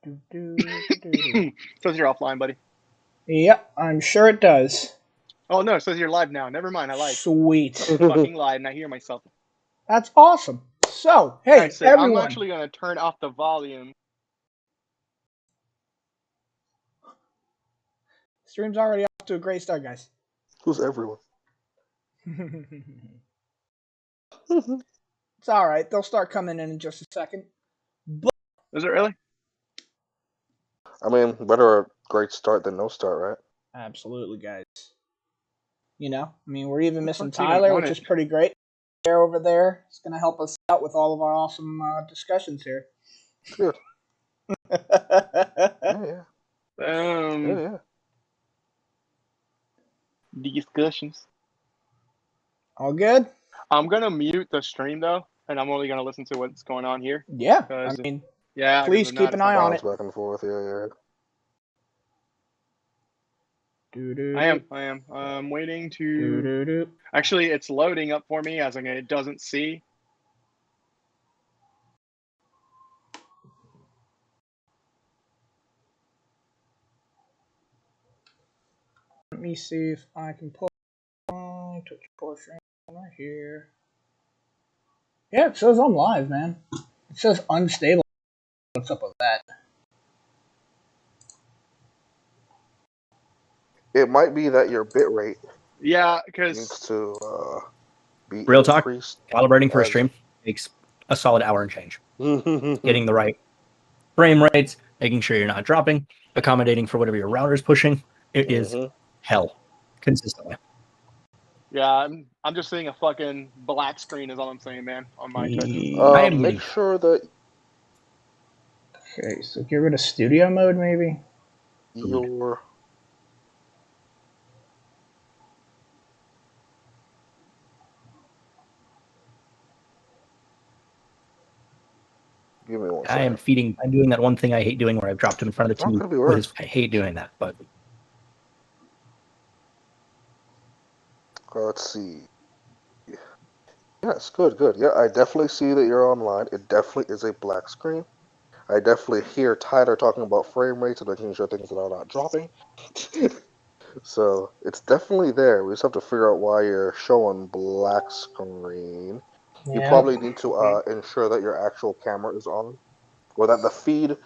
Says you're offline, buddy. Yep, I'm sure it does. Oh no, it says you're live now. Never mind, I lied. Sweet. Fucking lied, and I hear myself. That's awesome. So, hey, Alright, sick. everyone. I'm actually gonna turn off the volume. Stream's already off to a great start, guys. Who's everyone? It's all right. They'll start coming in just a second. Is it really? I mean, better a great start than no start, right? Absolutely, guys. You know, I mean, we're even missing Let's even Tyler, want which it. is pretty great. There over there, it's going to help us out with all of our awesome discussions here. Good. Yeah. Yeah. Discussions. All good? I'm gonna mute the stream though, and I'm only gonna listen to what's going on here. Yeah. I 'Cause mean, yeah. please if keep not, an it's eye not on Bounce it. back and forth, yeah. I am. I'm waiting to. Actually, it's loading up for me as it doesn't see. Let me see if I can pull my Twitch portion right here. Yeah, it says I'm live, man. It says unstable. What's up with that? It might be that your bit rate Yeah, needs because to be Real talk, increased. calibrating for a stream takes a solid hour and change. Getting the right frame rates, making sure you're not dropping, accommodating for whatever your router is pushing. It is hell consistently. yeah, I'm just seeing a fucking black screen. Is all I'm saying, man. On my Twitch. Make sure that. Okay, so get rid of studio mode, maybe. Your. Give me one second. I'm doing that one thing I hate doing where I've dropped him in front of the TV. I hate doing that, but. Let's see. Yes, good. Yeah, I definitely see that you're online. It definitely is a black screen. I definitely hear Tyler talking about frame rates and making sure things are not dropping. So it's definitely there. We just have to figure out why you're showing black screen. Yeah. You probably need to ensure that your actual camera is on, or that the feed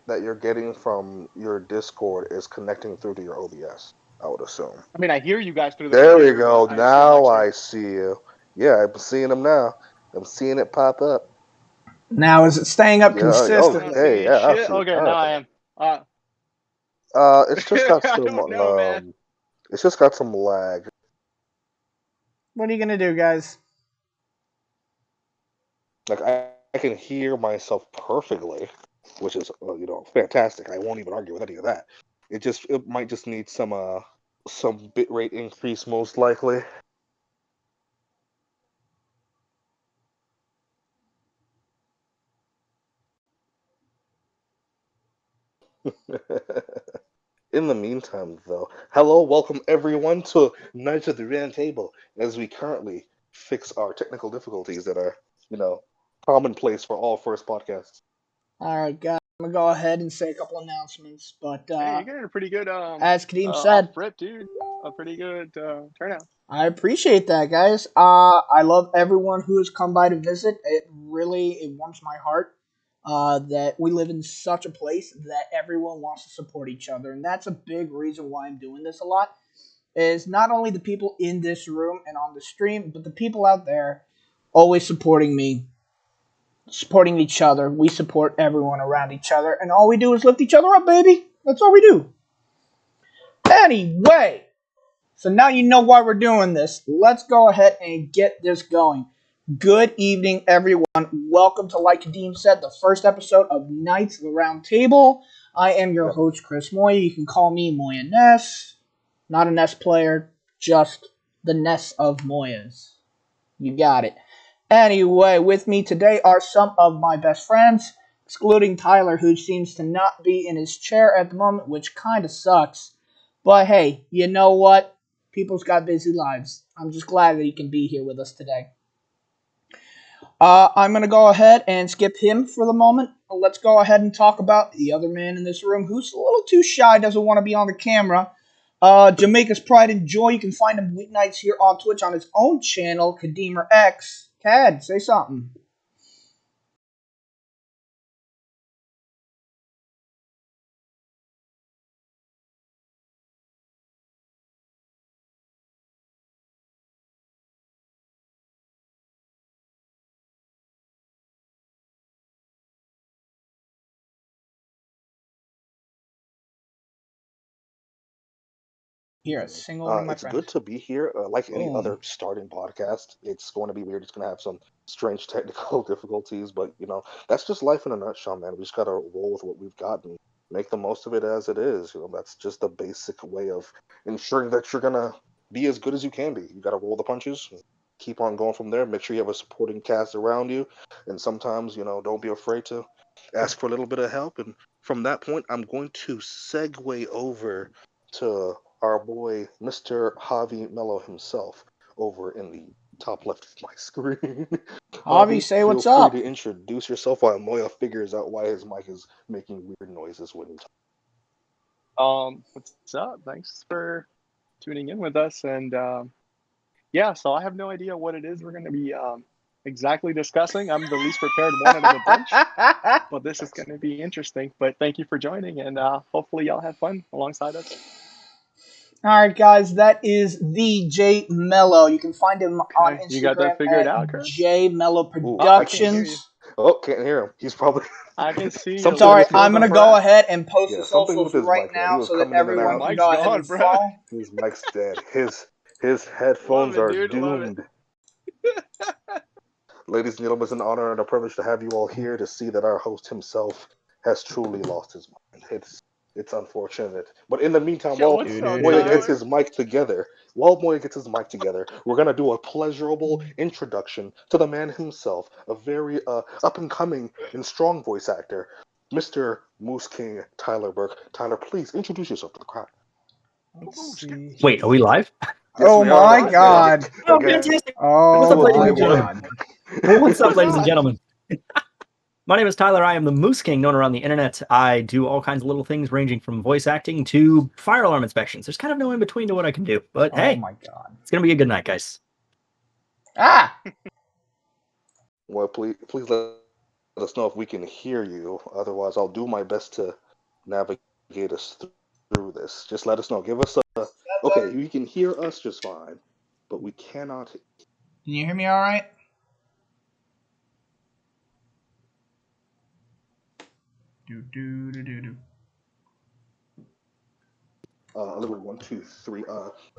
that you're getting from your Discord is connecting through to your OBS. I would assume. I mean, I hear you guys through the. There we go. Now I see you. Yeah, I'm seeing them now. I'm seeing it pop up. Now is it staying up consistently? Okay, now I am. It's just got some. It's just got some lag. What are you gonna do, guys? Like I can hear myself perfectly, which is fantastic. I won't even argue with any of that. It might just need some bitrate increase, most likely. In the meantime, though, hello, welcome everyone to Knights of the Round Table, as we currently fix our technical difficulties that are, commonplace for all first podcasts. All right, guys, I'm gonna go ahead and say a couple announcements, but hey, you're getting a pretty good. As Kadeem said, rip, dude, a pretty good turnout. I appreciate that, guys. I love everyone who has come by to visit. It warms my heart. That we live in such a place that everyone wants to support each other. And that's a big reason why I'm doing this a lot, is not only the people in this room and on the stream, but the people out there always supporting me, supporting each other. We support everyone around each other, and all we do is lift each other up, baby. That's all we do. Anyway, so now you know why we're doing this. Let's go ahead and get this going. Good evening, everyone. Welcome to, like Kadeem said, the first episode of Knights of the Round Table. I am your host, Chris Moya. You can call me Moya Ness. Not a Ness player, just the Ness of Moyas. You got it. Anyway, with me today are some of my best friends, excluding Tyler, who seems to not be in his chair at the moment, which kind of sucks. But hey, you know what? People's got busy lives. I'm just glad that he can be here with us today. I'm going to go ahead and skip him for the moment. Let's go ahead and talk about the other man in this room who's a little too shy, doesn't want to be on the camera. Jamaica's Pride and Joy. You can find him weeknights here on Twitch on his own channel, Kadeemer X. Cad, say something. Hear a single one of my It's friends. good to be here. Like any Boom. other starting podcast, it's going to be weird. It's going to have some strange technical difficulties, but that's just life in a nutshell, man. We just got to roll with what we've got and make the most of it as it is. That's just the basic way of ensuring that you're going to be as good as you can be. You got to roll the punches, keep on going from there. Make sure you have a supporting cast around you, and sometimes, don't be afraid to ask for a little bit of help. And from that point, I'm going to segue over to our boy, Mr. Javi Mello himself, over in the top left of my screen. Javi, say what's feel up. free to introduce yourself while Moya figures out why his mic is making weird noises when he talks. What's up? Thanks for tuning in with us. And yeah, so I have no idea what it is we're going to be exactly discussing. I'm the least prepared one out of the bunch, but this is going to be interesting. But thank you for joining, and hopefully y'all have fun alongside us. All right, guys, that is the J Mello. You can find him on Instagram You got that figured out, at Chris? J Mello Ooh, I can't hear you. Productions. Oh, can't hear him. He's probably. I can see you. Something Sorry, with his I'm going to mic. go ahead and post Yeah, the something socials with his right mic, man. He now was so that coming in and everyone out. can Mike's go ahead gone, and bro. follow. His mic's dead. His headphones Love it, are dude. Love it. doomed. Ladies and gentlemen, it's an honor and a privilege to have you all here to see that our host himself has truly lost his mind. It's unfortunate. But in the meantime, Yo, while what's up, Moya gets Tyler? his mic together, we're going to do a pleasurable introduction to the man himself, a very up-and-coming and strong voice actor, Mr. Moose King Tyler Burke. Tyler, please introduce yourself to the crowd. Let's see. Wait, are we live? Yes, Oh we are. my God. Oh, Okay. fantastic. Oh What's up, ladies my and gentlemen? God. What's up, ladies and up? gentlemen? My name is Tyler. I am the Moose King, known around the internet. I do all kinds of little things, ranging from voice acting to fire alarm inspections. There's kind of no in between to what I can do. But hey, Oh my God. it's gonna be a good night, guys. Ah! Well, please let us know if we can hear you. Otherwise, I'll do my best to navigate us through this. Just let us know. Give us a... Okay, you can hear us just fine, but we cannot... Can you hear me all right? Liquid 1, 2, 3.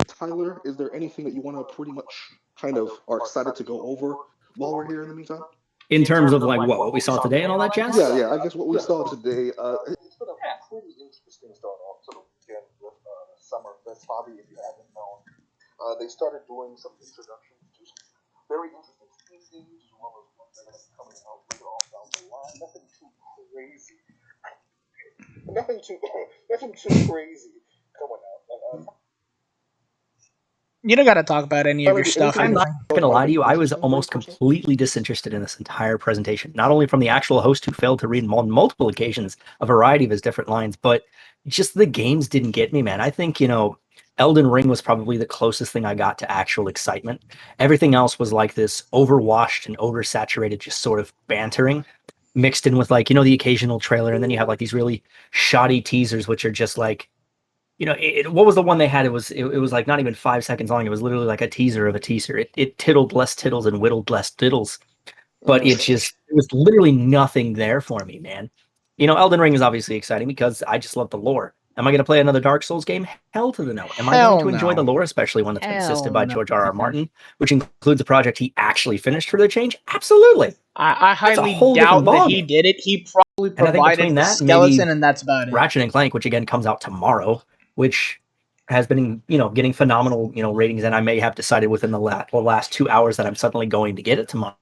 Tyler, is there anything that you want to pretty much kind of are excited to go over while we're here in the meantime? In terms of like what we saw today and all that jazz? Yeah. I guess what we saw today. It's been a pretty interesting start off to the weekend with Summer Fest Hobby. If you haven't known, they started doing some introductions to some very interesting Steam games as well as ones that are coming out later on down the line. Nothing too crazy coming out. You don't got to talk about any of your stuff. I'm not gonna lie to you. I was almost completely disinterested in this entire presentation. Not only from the actual host who failed to read on multiple occasions a variety of his different lines, but just the games didn't get me, man. I think, Elden Ring was probably the closest thing I got to actual excitement. Everything else was like this overwashed and oversaturated, just sort of bantering mixed in with like, the occasional trailer. And then you have like these really shoddy teasers, which are just like, what was the one they had? It was like not even 5 seconds long. It was literally like a teaser of a teaser. It tittled less tittles and whittled less diddles, but it was literally nothing there for me, man. Elden Ring is obviously exciting because I just love the lore. Am I going to play another Dark Souls game? Hell to the no. Am I going to enjoy the lore, especially one that's been assisted by George R.R. Martin, which includes a project he actually finished for the change? Absolutely. I highly whole doubt different that ball he game. did it. He probably And I think provided between the that, skeleton, maybe and that's about it. Ratchet and Clank, which again comes out tomorrow, which has been, getting phenomenal, ratings, and I may have decided within the last 2 hours that I'm suddenly going to get it tomorrow.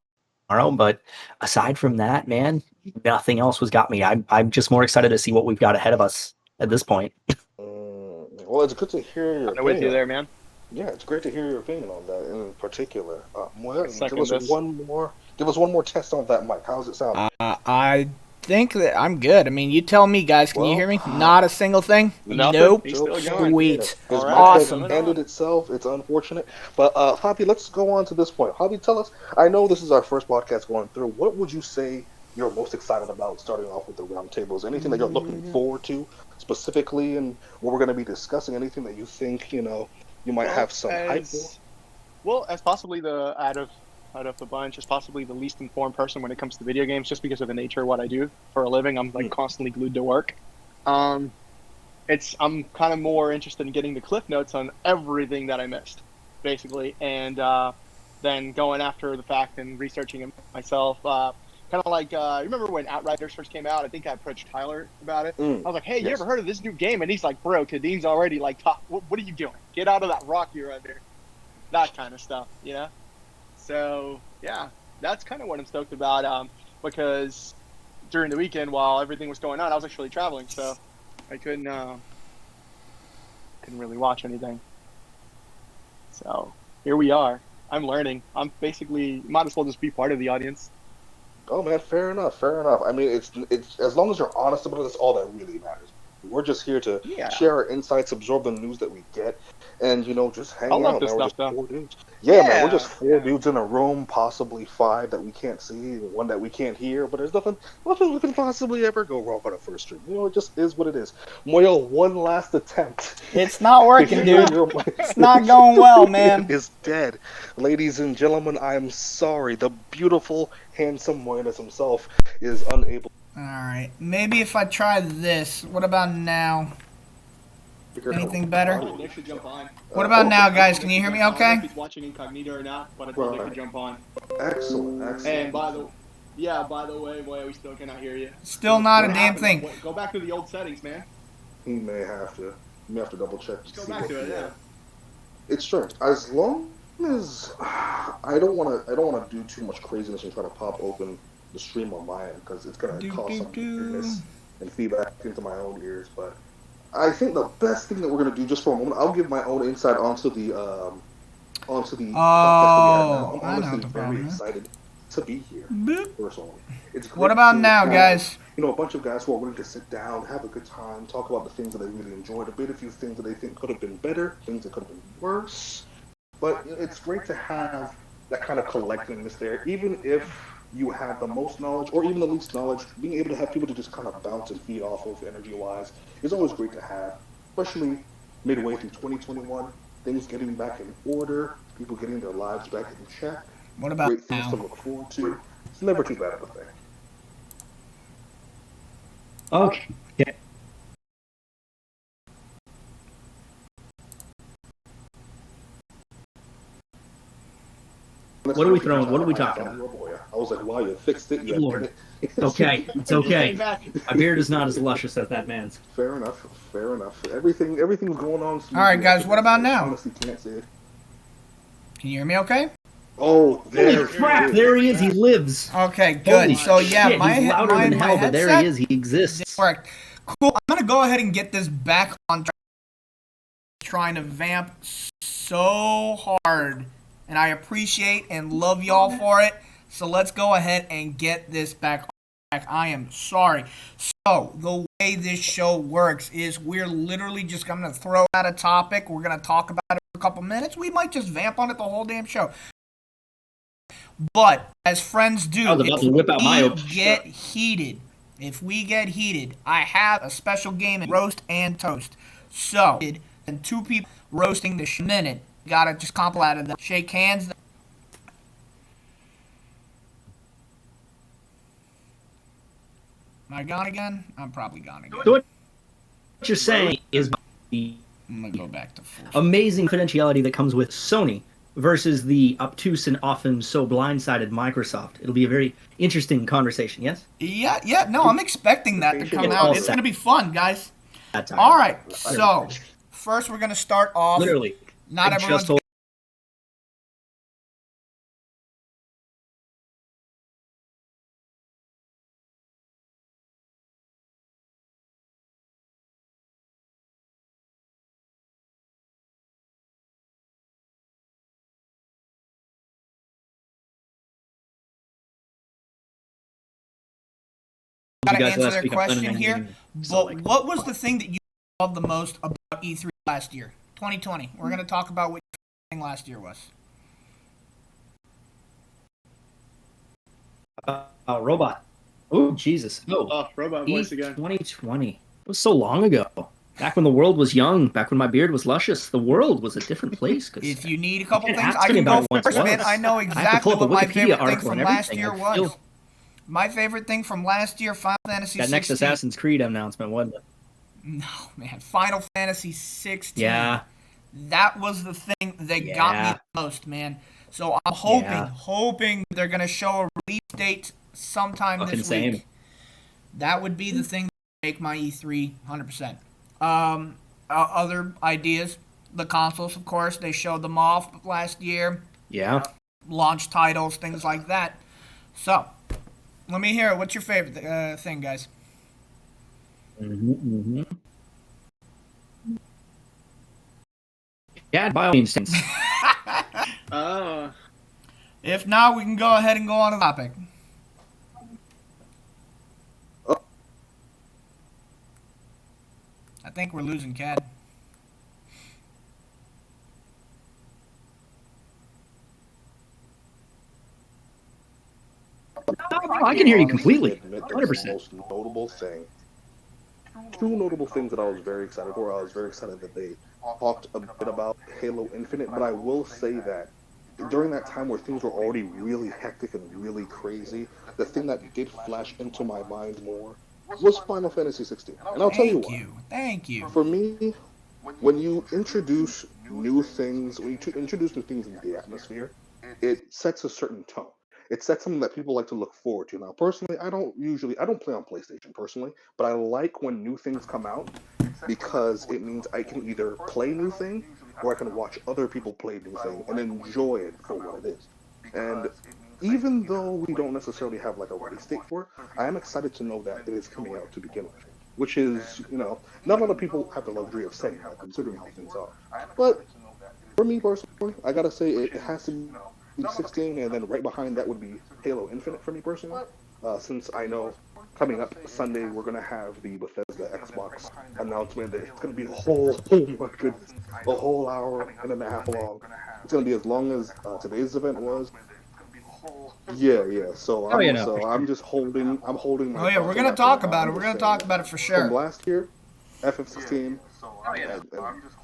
But aside from that, man, nothing else was got me. I'm just more excited to see what we've got ahead of us at this point. Well, it's good to hear your I'm with you there, man. Yeah, it's great to hear your opinion on that in particular. Moya, I give second us this. one more. Give us one more test on that mic. How's it sound? I think that I'm good. I mean, you tell me, guys. Can you hear me? Well, Not a single thing? Nothing. Nope. He's still joke's going. on you. Sweet. His All mic right. has Awesome. Moving ended on. itself. It's unfortunate. But Javi, let's go on to this point. Javi, tell us. I know this is our first podcast going through. What would you say you're most excited about starting off with the roundtables? Anything that you're looking forward to specifically, and what we're going to be discussing? Anything that you think you might Well, have some hype for? as possibly the out of the bunch, as possibly the least informed person when it comes to video games, just because of the nature of what I do for a living. I'm like Hmm. constantly glued to work. Um, I'm kind of more interested in getting the cliff notes on everything that I missed, basically, and then going after the fact and researching it myself. Kind of like remember when Outriders first came out? I think I approached Tyler about it. Mm, I was like, "Hey, you ever yes. heard of this new game?" And he's like, "Bro, Kadim's already like top. What are you doing? Get out of that rock you're under." That kind of stuff, you know. So yeah, that's kind of what I'm stoked about. Because during the weekend while everything was going on, I was actually traveling, so I couldn't really watch anything. So here we are. I'm learning. I'm basically might as well just be part of the audience. Oh man, fair enough, fair enough. I mean, it's as long as you're honest about it, that's all that really matters. We're just here to Yeah, share our insights, absorb the news that we get, and just I hang love out, this man. We're stuff just though. four dudes. Yeah, man, we're just Yeah, four yeah. dudes in a room, possibly five that we can't see, one that we can't hear. But there's nothing we can possibly ever go wrong on a first stream. It just is what it is. Moyo, one last attempt. It's not working, You and dude. your It's not going well, man. is dead. Ladies and gentlemen, I'm sorry. The beautiful, handsome Moinas himself is unable All right. Maybe if I try this. What about now? to figure out Anything I better? told Nick to jump on. What about now, I guys? told Can Nick you to hear jump me on. I don't know if okay? he's watching incognito or not, but I told Nick to right. jump on. Excellent, And excellent. by the way, boy, we still cannot hear you. Still not a What damn happened? thing. Go back to the old settings, man. He may have to double check to Just go see back what to it. the Yeah. it's strange. As long as I don't wanna do too much craziness and try to pop open the stream on my end because it's gonna Do cause do some do. weirdness and feedback into my own ears. But I think the best thing that we're gonna do just for a moment, I'll give my own insight onto the podcast that we have now. Oh, I'm I know honestly what the very problem is. excited to be here. Boop. Personally, it's What great about to now, have guys? a bunch of guys who are willing to sit down, have a good time, talk about the things that they really enjoyed, debate a few things that they think could have been better, things that could have been worse. But it's great to have that kind of collectiveness there, even if you have the most knowledge or even the least knowledge. Being able to have people to just kind of bounce and feed off of energy-wise is always great to have, especially midway through 2021. Things getting back in order, people getting their lives back in check, What about great things to now? look forward to. It's never too bad of a thing. Okay. What are we throwing? What are we talking about? I was like, wow, you fixed it. You Lord. did it. It's okay. It's Came okay. back. My beard is not as luscious as that man's. Fair enough. Fair enough. Everything's going on. All right, guys, what about now? Honestly, can't say it. Can you hear me okay? Oh, Holy there crap! he is. There he is. He lives. Okay, good. Holy So yeah, shit, my he's louder my, than my hell, but there headset he is. He exists. worked. Cool. I'm gonna go ahead and get this back on track. Trying to vamp so hard, and I appreciate and love y'all for it. So let's go ahead and get this back on track. I am sorry. So the way this show works is we're literally just gonna throw out a topic. We're gonna talk about it for a couple minutes. We might just vamp on it the whole damn show. But as friends do, I was about to whip out my own if we get heated, I have a special game in roast and toast. So, and two people roasting this minute, gotta just compliment out of them. Shake hands. Am I gone again? I'm probably gone again. So what you're saying is the I'm gonna go back to full. amazing confidentiality that comes with Sony versus the obtuse and often so blindsided Microsoft. It'll be a very interesting conversation, yes? Yeah, no, I'm expecting that to come It's out. all It's set. gonna be fun, guys. That time. All right, so first we're gonna start off. Literally. Not I everyone's just told gotta guys answer last their week, I'm planning question on here. getting But Select. what was the thing that you loved the most about E3 last year, 2020? We're gonna talk about what your thing last year was. Robot. Oh, Jesus. No. Oh, robot voice again. 2020. It was so long ago. Back when the world was young, back when my beard was luscious, the world was a different place. If you need a couple can't things, ask I me can about go what first, it man. was. I know I have to exactly pull up what a my Wikipedia favorite thing article from and last everything. year I was. feel- My favorite thing from last year, Final Fantasy That 16. next Assassin's Creed announcement, wasn't it? No, man. Final Fantasy 16. Yeah. That was the thing that got me Yeah. the most, man. So I'm Yeah. hoping they're going to show a release date sometime Fucking this same. week. That would be the thing that would make my E3 100%. Other ideas, the consoles, of course, they showed them off last year. Yeah. Launch titles, things like that. So, let me hear it. What's your favorite thing, guys? Yeah, by all means. Oh. If not, we can go ahead and go on to the topic. I think we're losing Cad. I can hear you completely. Admit that 100%. the most notable thing. Two notable things that I was very excited for. I was very excited that they talked a bit about Halo Infinite, but I will say that during that time where things were already really hectic and really crazy, the thing that did flash into my mind more was Final Fantasy 16. And I'll tell you why. Thank you. For me, when you introduce new things, introduce new things into the atmosphere, it sets a certain tone. It sets something that people like to look forward to. Now, personally, I don't play on PlayStation personally, but I like when new things come out because it means I can either play new thing or I can watch other people play new thing and enjoy it for what it is. And even though we don't necessarily have like a release date for it, I am excited to know that it is coming out to begin with. Which is, not a lot of people have the luxury of saying that, considering how things are. But for me personally, I gotta say it has to be 16, and then right behind that would be Halo Infinite for me personally. Since I know coming up Sunday we're gonna have the Bethesda Xbox announcement. It's gonna be a whole hour and a half long. It's gonna be as long as today's event was. Yeah. So I'm just holding. I'm holding. Oh yeah, we're gonna talk about it. We're gonna talk about it for sure. From last year, FF16. Yeah.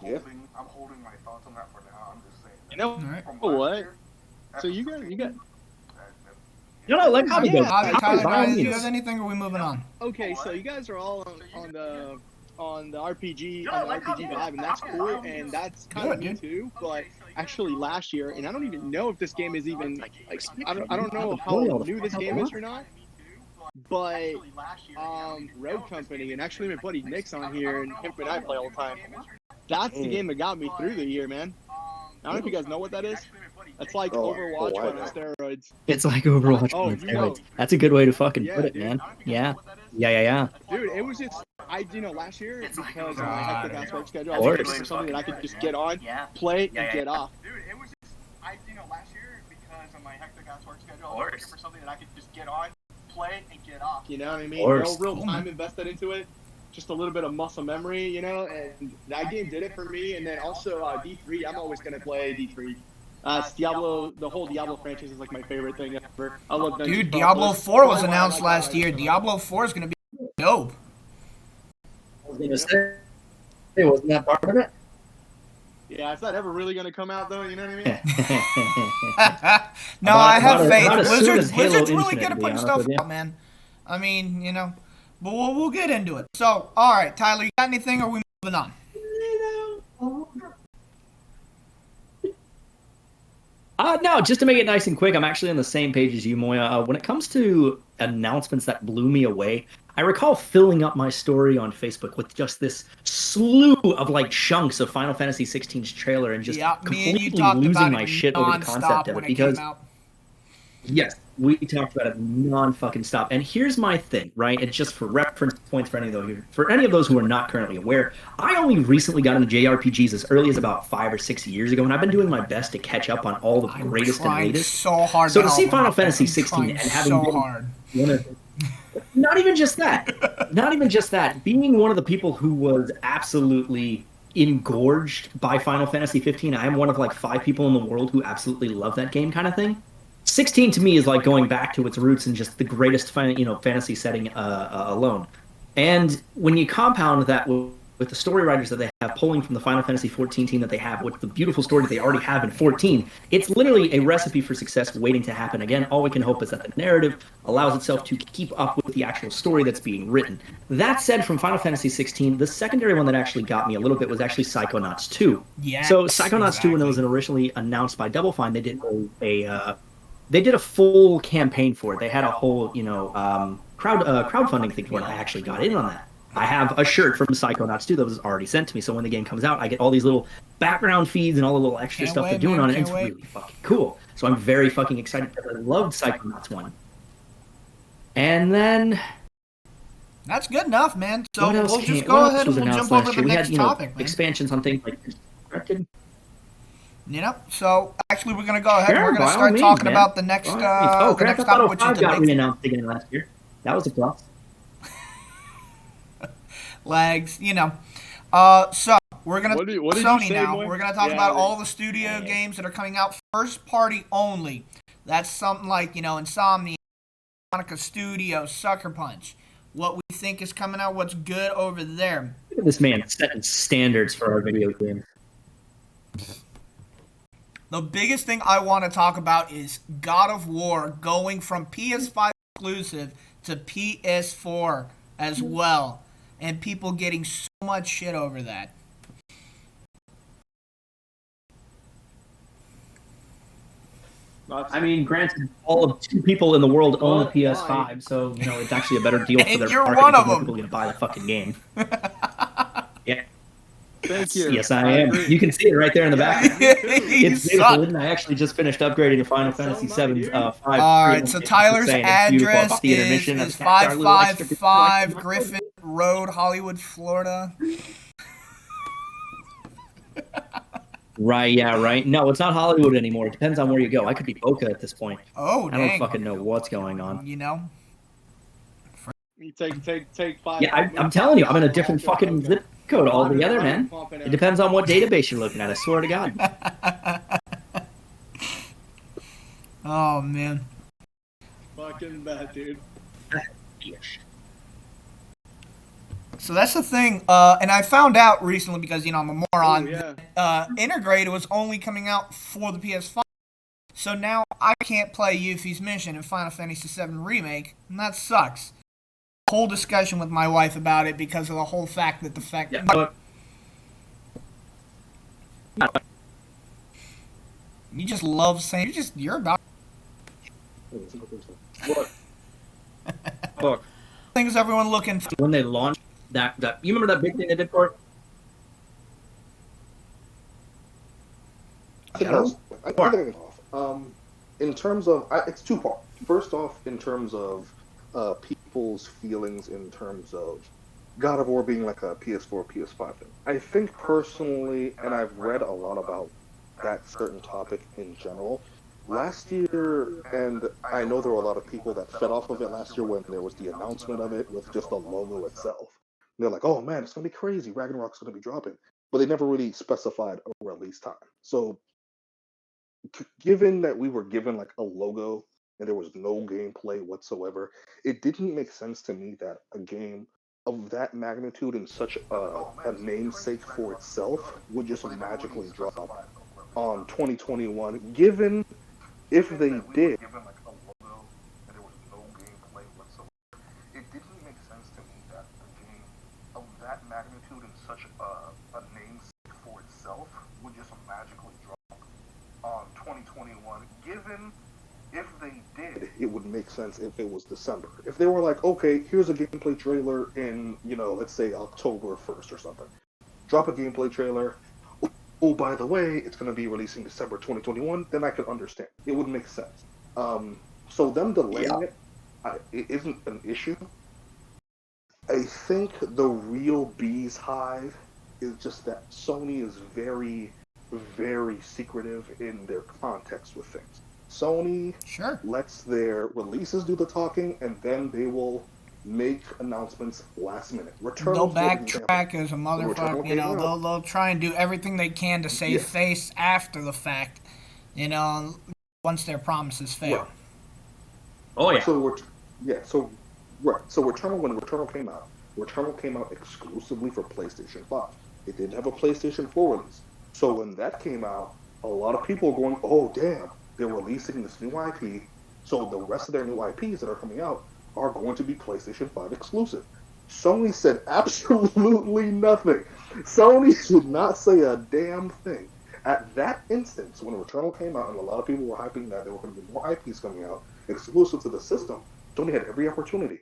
Yeah. I'm holding my thoughts on that for now. I'm just saying. You know Alright. what? So you got. Let Hobby go. Hobby, Hobby, by all Tyler, do you means. have anything, or are we moving on? Okay, so you guys are all on the RPG vibe, and that's cool, and that's kind of me too. But actually, last year, and I don't even know if this game is even like I don't know how new this game is or not. But Road Company, and actually my buddy Nick's on here, and him and I play all the time. That's the game that got me through the year, man. I don't know if you guys know what that is. That's like Overwatch but on steroids. It's like Overwatch. Oh, on you know. steroids. That's a good way to fucking Yeah, put it, dude. man. Yeah. Yeah. Dude, it was just last year because of my hectic ass work schedule, I Of was course. looking for something that I could just get on, play, and get off. Dude, it was just, last year, because of my hectic ass work schedule, I was looking for something that I could just get on, play, and get off. You know what I mean? Of No course. real time invested into it. Just a little bit of muscle memory, and that game did it for me. And then also D3, I'm always gonna play D3. It's Diablo, the whole Diablo franchise is like my favorite thing ever. I love Dungeon Dude, Crawlers. Diablo 4 was That's why I announced like last that. year. Diablo 4 is gonna be dope. I was gonna say, hey, wasn't that part of it? Yeah, it's not ever really gonna come out though. You know what I mean? No, I have about faith. as soon as Halo Blizzard's really Infinite, good to at be putting honest stuff with you. out, man. I mean, but we'll get into it. So, all right, Tyler, you got anything, or are we moving on? No, just to make it nice and quick, I'm actually on the same page as you, Moya. When it comes to announcements that blew me away, I recall filling up my story on Facebook with just this slew of like chunks of Final Fantasy 16's trailer and just Yeah, me and you completely talked about losing it my shit over the concept nonstop of when it it because came out. yes, we talked about it non-fucking stop. And here's my thing, right? It's just for reference points for any of those who are not currently aware. I only recently got into JRPGs as early as about 5 or 6 years ago, and I've been doing my best to catch up on all the greatest and Trying latest. so hard. So to help see him Final out there. Fantasy I'm 16 trying and having so been hard. one of Not even just that. Not even just that. Being one of the people who was absolutely engorged by Final Fantasy 15, I am one of like 5 people in the world who absolutely love that game kind of thing. 16 to me is like going back to its roots and just the greatest fantasy setting alone. And when you compound that with the story writers that they have pulling from the Final Fantasy 14 team that they have, with the beautiful story that they already have in 14, it's literally a recipe for success waiting to happen again. All we can hope is that the narrative allows itself to keep up with the actual story that's being written. That said, from Final Fantasy 16, the secondary one that actually got me a little bit was actually Psychonauts 2. Yes, So Psychonauts 2, when it was originally announced by Double Fine, they did a full campaign for it. They had a whole, crowdfunding thing for it. I actually got in on that. I have a shirt from Psychonauts 2 that was already sent to me. So when the game comes out, I get all these little background feeds and all the little extra stuff they're doing on it. And it's really fucking cool. So I'm very fucking excited because I loved Psychonauts 1. And then... That's good enough, man. So what else we'll just came, go what ahead else and was we'll jump announced over last to year? the We next had, topic, man. expansions on things like Constructed. So actually we're going to go ahead and Sure, we're going by to all start means, talking man. about the next, Grand the Theft next Auto topic, which is 5 the got big re-announced again last year. That was a plus. legs, So we're going to What did you Sony say, now. Moy? We're going to talk Yeah, about all the studio games that are coming out first party only. That's something like, Insomnia, Monica Studios, Sucker Punch. What we think is coming out, what's good over there. Look at this man setting standards for our video game. The biggest thing I want to talk about is God of War going from PS5 exclusive to PS4 as well. And people getting so much shit over that. I mean, granted, all of 2 people in the world own a PS5, so it's actually a better deal for And their you're market one because of more them. people are going to buy the fucking game. Yeah. Thank you. Yes, I am. agree. You can see it right there in the back. You It's suck. beautiful, and I actually just finished upgrading to Final Fantasy VII's 5. Alright, so Tyler's address is It's 555 Griffin Road, Hollywood, Florida. Right, yeah, right. No, it's not Hollywood anymore. It depends on where you go. I could be Boca at this point. Oh, I dang. don't fucking know what's going on. You take 5. Yeah, I'm telling you, I'm in a different fucking zip code altogether, man. It depends on what database you're looking at, I swear to God. Oh, man. Fucking bad, dude. So that's the thing, and I found out recently because, I'm a moron, Oh, that Integrated was only coming out for the PS5. So now I can't play Yuffie's Mission in Final Fantasy VII Remake, and that sucks. Whole discussion with my wife about it because of the whole fact that you just love saying, you're about Look, things everyone looking for. when they launched that you remember that big thing they did for it? I think in terms of, it's 2 parts. First off, in terms of people's feelings in terms of God of War being like a PS4, PS5 thing. I think personally, and I've read a lot about that certain topic in general, last year, and I know there were a lot of people that fed off of it last year when there was the announcement of it with just the logo itself. And they're like, oh man, it's going to be crazy, Ragnarok's going to be dropping. But they never really specified a release time. So given that we were given like a logo and there was no gameplay whatsoever, it didn't make sense to me that a game of that magnitude and such a namesake for itself would just magically drop on 2021, given if they did. Given like a logo and there was no gameplay whatsoever, it didn't make sense to me that a game of that magnitude and such a namesake for itself would just magically drop on 2021, given if they did, it would make sense if it was December. If they were like, okay, here's a gameplay trailer in, let's say October 1st or something. Drop a gameplay trailer. Oh, by the way, it's going to be releasing December 2021, then I could understand. It would make sense. So them delaying it isn't an issue. I think the real bee's hive is just that Sony is very, very secretive in their context with things. Sony lets their releases do the talking, and then they will make announcements last minute. They'll Returnal, for example. backtrack as a Returnal motherfucker. You came know, out. they'll try and do everything they can to save Yes. face after the fact. You know, once their promises fail. Right. Oh yeah. So So when Returnal came out exclusively for PlayStation 5. It didn't have a PlayStation 4 release. So when that came out, a lot of people were going, "Oh damn, they're releasing this new IP." So the rest of their new IPs that are coming out are going to be PlayStation 5 exclusive. Sony said absolutely nothing. Sony did not say a damn thing. At that instance, when Returnal came out and a lot of people were hyping that there were going to be more IPs coming out exclusive to the system, Sony had every opportunity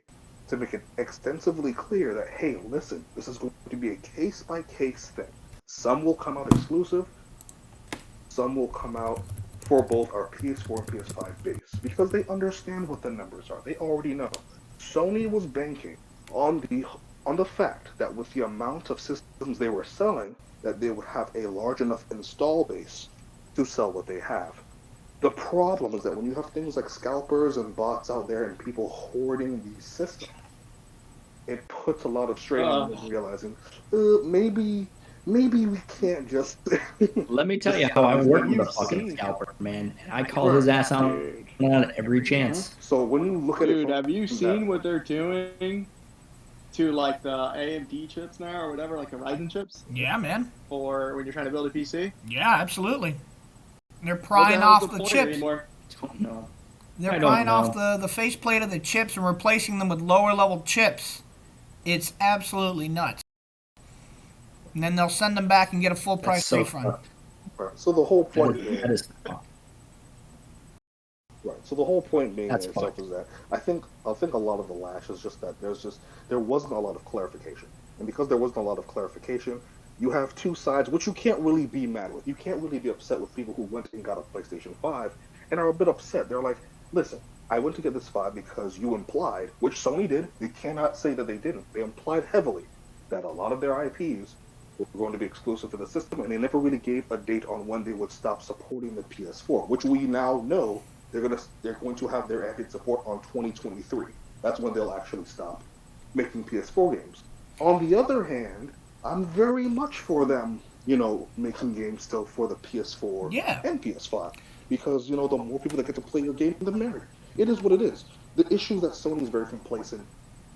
to make it extensively clear that, hey, listen, this is going to be a case-by-case thing. Some will come out exclusive, some will come out for both our PS4 and PS5 base, because they understand what the numbers are. They already know. Sony was banking on the fact that with the amount of systems they were selling, that they would have a large enough install base to sell what they have. The problem is that when you have things like scalpers and bots out there and people hoarding these systems, it puts a lot of strain on them realizing, maybe we can't just. Let me tell you how I work with a fucking scalper, man. And I call his ass out on every chance. So when you look at it, Dude, have you seen what they're doing to like the AMD chips now or whatever, like the Ryzen chips, Yeah, man. for when you're trying to build a PC? Yeah, absolutely. They're What prying hell's off the point chips. anymore? No. They're I don't prying off know. the faceplate of the chips and replacing them with lower level chips. It's absolutely nuts. And then they'll send them back and get a full price That's so refund. fucked. right, so the whole point That is fucked. Right. So the whole point being in That's itself fucked. is that I think a lot of the lash is just that there wasn't a lot of clarification, and because there wasn't a lot of clarification, you have two sides which you can't really be mad with. You can't really be upset with people who went and got a PlayStation 5 and are a bit upset. They're like, listen, I went to get this 5 because you implied, which Sony did. They cannot say that they didn't. They implied heavily that a lot of their IPs were going to be exclusive to the system, and they never really gave a date on when they would stop supporting the PS4, which we now know they're going to have their added support on 2023. That's when they'll actually stop making PS4 games. On the other hand, I'm very much for them, making games still for the PS4 Yeah. and PS5, because the more people that get to play your game, the merrier. It is what it is. The issue that Sony is very complacent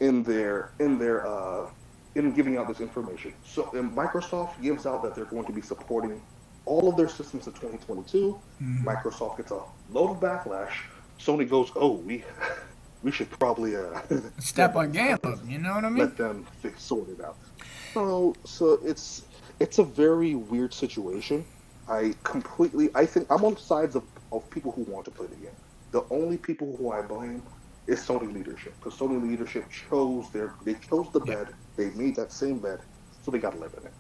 in giving out this information. So and Microsoft gives out that they're going to be supporting all of their systems in 2022. Microsoft gets a load of backlash. Sony goes, "Oh, we should probably Step our game up, you know what I mean? let them sort it out." So it's a very weird situation. I think I'm on sides of people who want to play the game. The only people who I blame is Sony leadership, because Sony leadership chose the bed. They made that same bed, so they got to live in it.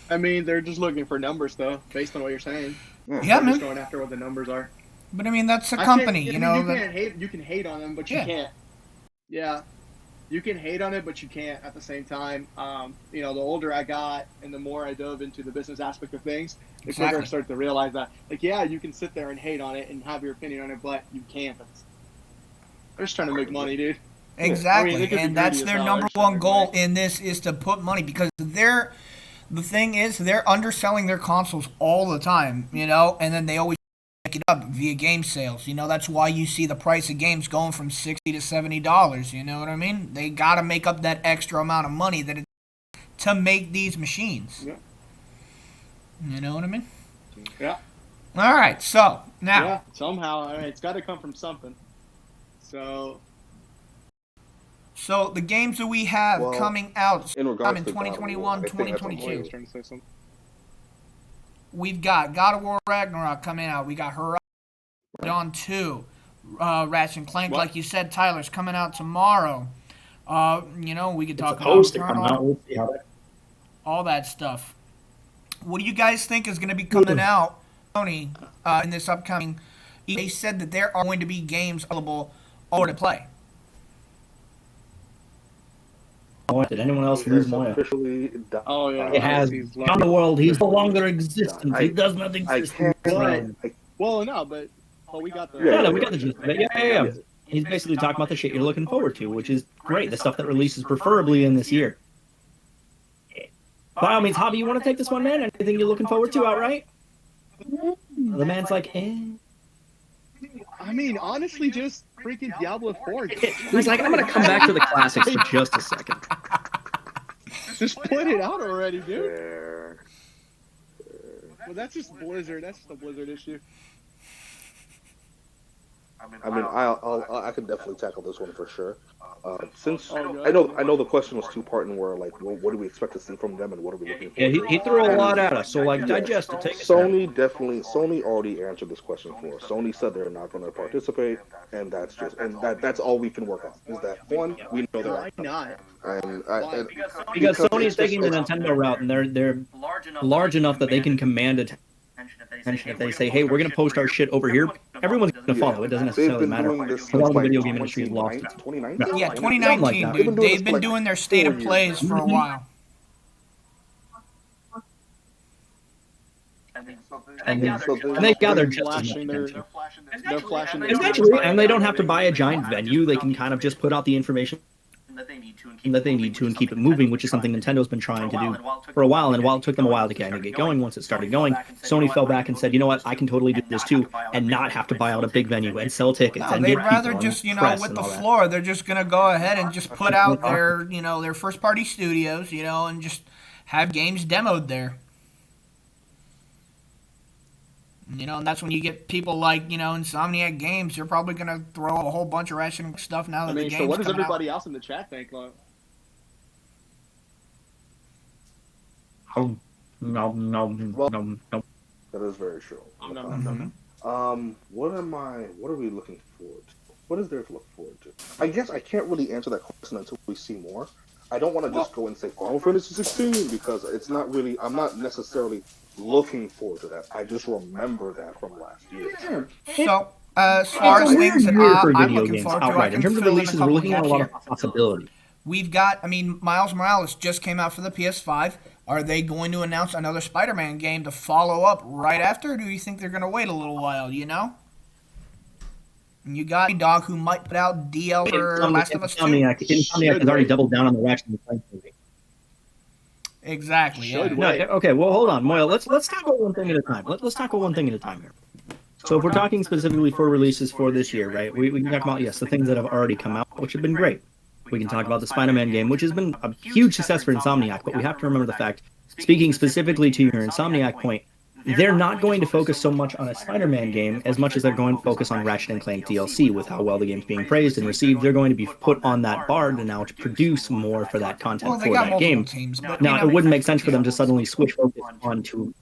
I mean, they're just looking for numbers, though, based on what you're saying. Yeah, They're man. just going after what the numbers are. But I mean, that's a I company, can't- you I mean, know. you can hate on them, but you Yeah. can't. Yeah, you can hate on it, but you can't at the same time. The older I got and the more I dove into the business aspect of things, the quicker Exactly. I started to realize that, you can sit there and hate on it and have your opinion on it, but you can't. They're just trying to make money, dude. Exactly, I mean, they could be and that's greedy as their hell. number They're trying one to goal make- in this is to put money, because the thing is they're underselling their consoles all the time, and then they always make it up via game sales. That's why you see the price of games going from $60 to $70. You know what I mean? They got to make up that extra amount of money to make these machines. Yeah. You know what I mean? Yeah. All right, so now. Yeah, somehow. I mean, it's got to come from something. So the games that we have Well, coming out In regards in to God of War, 2021, I think that's a 2022. Wait, I was trying to say something. We've got God of War Ragnarok coming out. We got Horizon Dawn 2. Ratchet and Clank, What? like you said, Tyler's coming out tomorrow. We could It's talk about supposed to come Returnal, out. We'll see how that. all that stuff. What do you guys think is going to be coming out, Tony, in this upcoming? They said that there are going to be games available all to play. Did anyone else He lose has Moya? officially died. Oh, yeah. It has He's beyond the world. He's no longer existent. He does not I exist. can't. Right. I, Well, no, but we got the. Yeah, Yeah, we got the gist of it. Yeah. He's basically talking about the shit you're looking forward to, which is great. The stuff that releases preferably in this year. By all means, Hobby, you want to take this one, man? Anything you're looking forward to outright? The man's like, eh. I mean, honestly, just freaking Diablo 4. He's like, I'm going to come back to the classics for just a second. Just put it out already, dude. Fair. Well, that's just Blizzard. That's just a Blizzard issue. I mean, I can definitely tackle this one for sure. Since Oh, I know the question was two-part and where like, what do we expect to see from them and what are we looking for? Yeah, he threw a lot at us, so like, digest it. Take it. Sony already answered this question for us. Sony said they're not going to participate, and that's all we can work on. Is that one? We know they're Why not? and Because Sony is it's just- taking the Nintendo route, and they're large enough that they can command attention. If they say, hey, we're going to post our shit over here, everyone's going to follow. It doesn't They've necessarily been matter. doing this A since lot of the like video game industry is lost. 2019. Yeah, Something 2019, like that. They've been dude. doing They've this been for, like, doing their state of 4 plays for a while. And they gather just as much Flashing their, attention. they're flashing their Essentially, and they don't have to buy a giant venue. They can kind of just put out the information that they need to and keep it moving, which is something Nintendo's been trying to do for a while. And while it took them a while to kind of get going, once it started going, Sony fell back and said, you know what, I can totally do this too, and not have to buy out a big venue and sell tickets No, and they'd get rather people just, and you know, press with and the all that. floor, they're just going to go ahead and just put out their, you know, their first party studios, you know, and just have games demoed there. You know, and that's when you get people like, you know, Insomniac Games. They're probably going to throw a whole bunch of Ratchet stuff now that I the mean, game's so what does coming everybody else in the chat think? Like, Oh, no. That is very true. no. What are we looking forward to? What is there to look forward to? I guess I can't really answer that question until we see more. I don't want to just go and say Final Fantasy 16 because it's not really, I'm not necessarily looking forward to that. I just remember that from last year. So, as far as It's a weird things that year for I'm video looking games forward to, I outright. In can terms of fill in a releases, we're couple looking at a lot gaps of here. possibility. We've got, I mean, Miles Morales just came out for the PS5. Are they going to announce another Spider-Man game to follow up right after, or do you think they're going to wait a little while, you know? And you got Dog who might put out DL for Last of Us 2. Insomniac has already doubled down on the Ratchet and Clank movie. Exactly. Yeah. Should No, okay, well, hold on, Moyle. Let's tackle one thing at a time. Let's tackle one thing at a time here. So if we're talking specifically for releases for this year, right, we can talk about, yes, the things that have already come out, which have been great. We can talk about the Spider-Man game, which has been a huge success for Insomniac, but we have to remember the fact, speaking specifically to your Insomniac point, they're not going to focus so much on a Spider-Man game as much as they're going to focus on Ratchet and Clank DLC. With how well the game's being praised and received, they're going to be put on that bar to now to produce more for that content Well, they for got that multiple game. teams, but Now, you know, it wouldn't make sense for them to suddenly switch focus onto.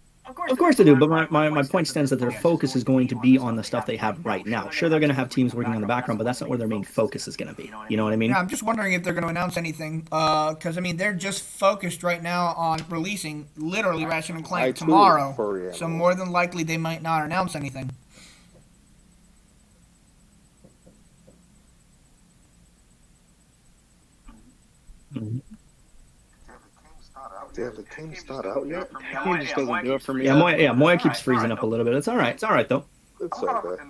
Of course they do, but my point stands that their focus is going to be on the stuff they have right now. Sure, they're going to have teams working on the background, but that's not where their main focus is going to be. You know what I mean? Yeah, I'm just wondering if they're going to announce anything, because, I mean, they're just focused right now on releasing literally Ratchet and Clank tomorrow. So more than likely they might not announce anything. Mm-hmm. Damn, the game's not out yet? That game just doesn't do it for me. Yeah, Moya keeps freezing up a little bit. It's all right though. It's okay.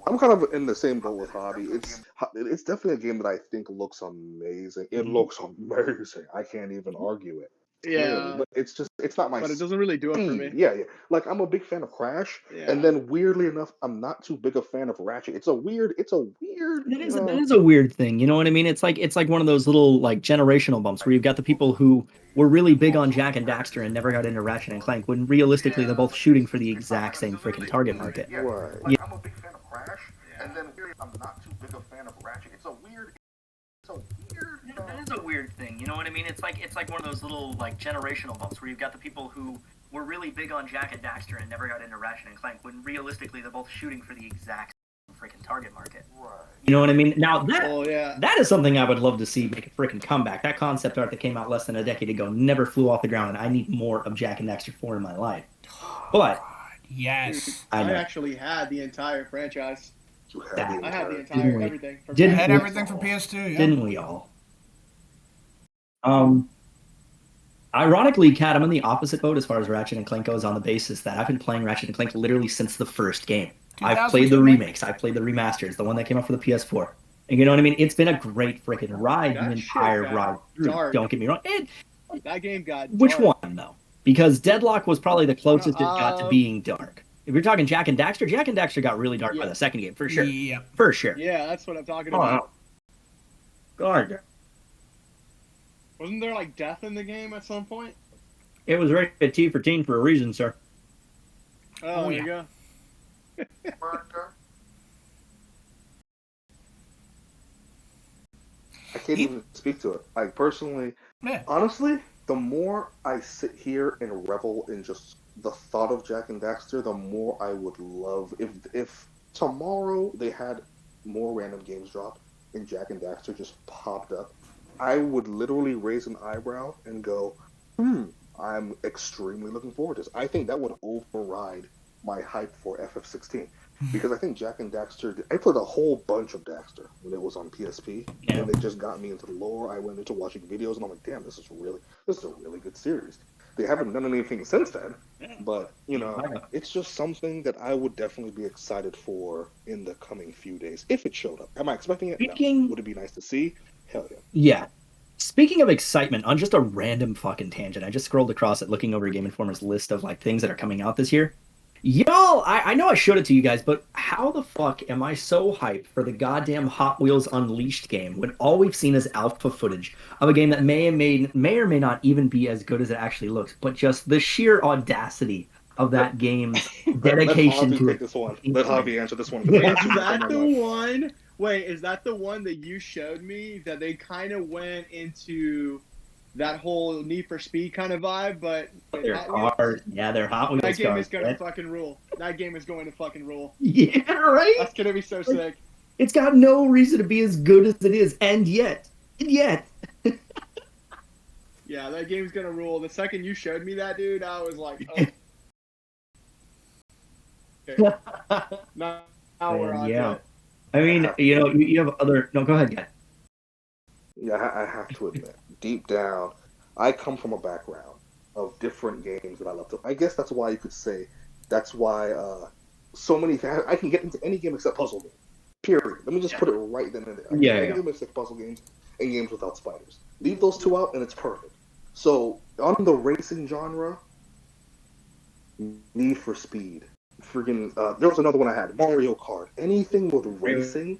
I'm kind of in the same boat with Hobby. It's definitely a game that I think looks amazing. It looks amazing. I can't even argue it. Yeah, But it's not my but it doesn't really do it for me. Yeah. Like I'm a big fan of Crash, Yeah. and then weirdly enough, I'm not too big a fan of Ratchet. It's a weird. That is a weird thing. You know what I mean? It's like one of those little like generational bumps where you've got the people who were really big on Jak and Daxter and never got into Ratchet and Clank, when realistically they're both shooting for the exact same freaking target market. Right. Yeah. I'm a big fan of Crash, and then I'm not too big a fan of Ratchet. It's a weird. That is a weird thing. You know what I mean? It's like one of those little like generational bumps where you've got the people who were really big on Jak and Daxter and never got into Ratchet and Clank, when realistically they're both shooting for the exact same freaking target market. Right. You know what I mean? Now yeah. that is something I would love to see make a freaking comeback. That concept art that came out less than a decade ago never flew off the ground, and I need more of Jak and Daxter 4 in my life. But Yes. I actually had the entire franchise. You have That- the I had the entire- entire everything. For Didn't- Had everything for PS2, yeah. didn't we all? Ironically, Kat, I'm in the opposite boat as far as Ratchet and Clank goes, on the basis that I've been playing Ratchet and Clank literally since the first game. I've played the 2002, remakes, I've played the remasters, the one that came out for the PS4. You know what I mean? It's been a great freaking ride That the shit entire got ride through. dark. Don't get me wrong. That game got Which dark. one though? Because Deadlock was probably the closest it got to Um, being dark. If you're talking Jak and Daxter, Jak and Daxter got really dark by Yeah. the second game, for sure. Yeah. For sure. Yeah, that's what I'm talking Oh, about. God. Wasn't there like death in the game at some point? It was rated T for teen for a reason, sir. Oh, there you go. I can't even speak to it. Like personally, Yeah. honestly, the more I sit here and revel in just the thought of Jak and Daxter, the more I would love if tomorrow they had more random games drop and Jak and Daxter just popped up. I would literally raise an eyebrow and go, I'm extremely looking forward to this. I think that would override my hype for FF16. Because I think Jak and Daxter, I played a whole bunch of Daxter when it was on PSP, Yeah. and it just got me into the lore. I went into watching videos, and I'm like, damn, this is a really good series. They haven't done anything since then, but it's just something that I would definitely be excited for in the coming few days if it showed up. Am I expecting it? No. Would it be nice to see? Hell yeah. Yeah. Speaking of excitement, on just a random fucking tangent, I just scrolled across it looking over Game Informer's list of like things that are coming out this year. Y'all, I know I showed it to you guys, but how the fuck am I so hyped for the goddamn Hot Wheels Unleashed game when all we've seen is alpha footage of a game that may or may not even be as good as it actually looks, but just the sheer audacity of that game's dedication Let to Javi take it. this one. Let Javi answer this one. Wait, is that the one? Wait, is that the one that you showed me that they kind of went into that whole Need for Speed kind of vibe, but They're Hot Wheels? hard. Yeah, they're Hot Wheels That game cars. is gonna fucking rule. That game is going to fucking rule. Yeah, right? That's gonna be so sick. It's got no reason to be as good as it is, and yet. Yeah, that game's gonna rule. The second you showed me that, dude, I was like, oh. Okay. Now we're on Yeah. to it. I mean, you have other. No, go ahead, guy. Yeah, I have to admit, deep down, I come from a background of different games that I love to. I guess that's why you could say that's why so many. I can get into any game except puzzle game. Period. Let me just put it right then and there. I can get any game except puzzle games and games without spiders. Leave those two out, and it's perfect. So on the racing genre, Need for Speed, freaking. There was another one I had, Mario Kart. Anything with racing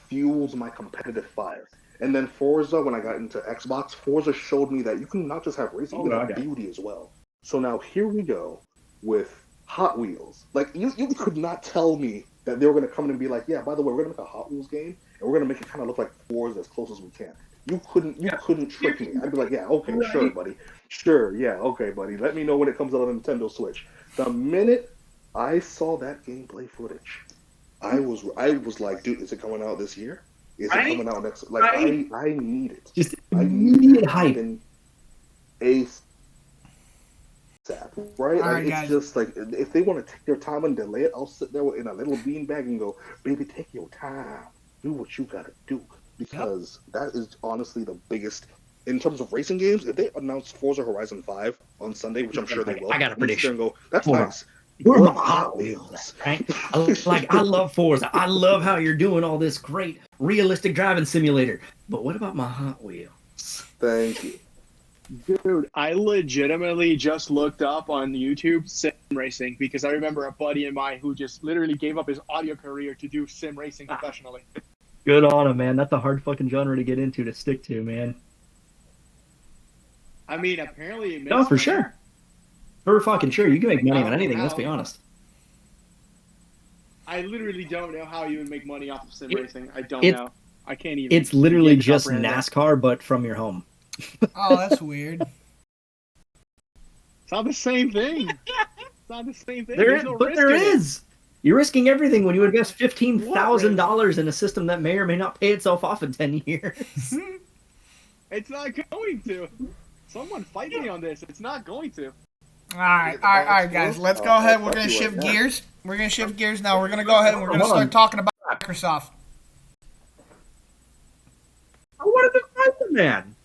fuels my competitive fire. And then Forza, when I got into Xbox, Forza showed me that you can not just have racing, you can have beauty as well. So now here we go with Hot Wheels. Like, you could not tell me that they were going to come in and be like, yeah, by the way, we're going to make a Hot Wheels game, and we're going to make it kind of look like Forza as close as we can. You couldn't trick me. I'd be like, yeah, okay, sure, buddy. Sure, yeah, okay, buddy. Let me know when it comes out on Nintendo Switch. The minute I saw that gameplay footage, I was like, dude, is it coming out this year? Is it coming out next? Like, I need it. Just I immediate hype. ASAP, right? All right, It's guys. just like, if they want to take their time and delay it, I'll sit there in a little beanbag and go, baby, take your time. Do what you gotta do. Because that is honestly the biggest, in terms of racing games, if they announce Forza Horizon 5 on Sunday, which I'm sure they will, I got a I'm gonna sit there prediction. and go, that's Hold on. nice. We're What my Hot Wheels, right? I love Forza. I love how you're doing all this great realistic driving simulator. But what about my Hot Wheels? Thank you. Dude, I legitimately just looked up on YouTube sim racing because I remember a buddy of mine who just literally gave up his audio career to do sim racing professionally. Good on him, man. That's a hard fucking genre to get into, to stick to, man. I mean, apparently it makes No, for money. sure. For fucking sure. You can make money on anything, let's be honest. I literally don't know how you would make money off of sim racing. I don't it's- know. I can't even. It's literally begin to just comprehend that. NASCAR, but from your home. Oh, that's weird. It's not the same thing. It's not the same thing. There There's is, no but risk there in it. is. You're risking everything when you invest $15,000 in a system that may or may not pay itself off in 10 years. It's not going to. Someone fight me on this. It's not going to. All right, guys. Let's go ahead. We're gonna shift gears. We're gonna shift gears now. We're gonna go ahead and we're gonna start talking about Microsoft. I wanted to fight the man.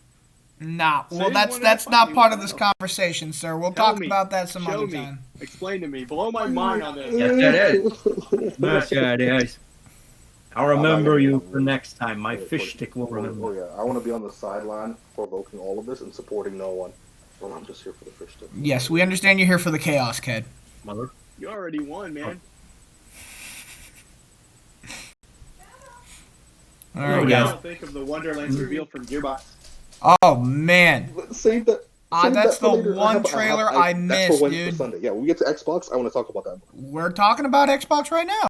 Nah, well, you that's wanted that's to not fight part me. of this conversation, sir. We'll Tell talk me. about that some Show other me. time. Explain to me. Blow my mind on this. Yes, it is. Yes, it is. I'll remember you for next time. My fish stick will Oh remember. yeah, I want to be on the sideline provoking all of this and supporting no one. Well, I'm just here for the fish stick. Yes, we understand you're here for the chaos, kid. Mother. You already won, man. All Oh, right, What do yeah. guys. you think of the Wonderlands reveal from Gearbox? Oh man, Save that. Save that's that for the later. one trailer I that's missed, for Wednesday, dude. Sunday. Yeah, when we get to Xbox, I want to talk about that. We're talking about Xbox right now.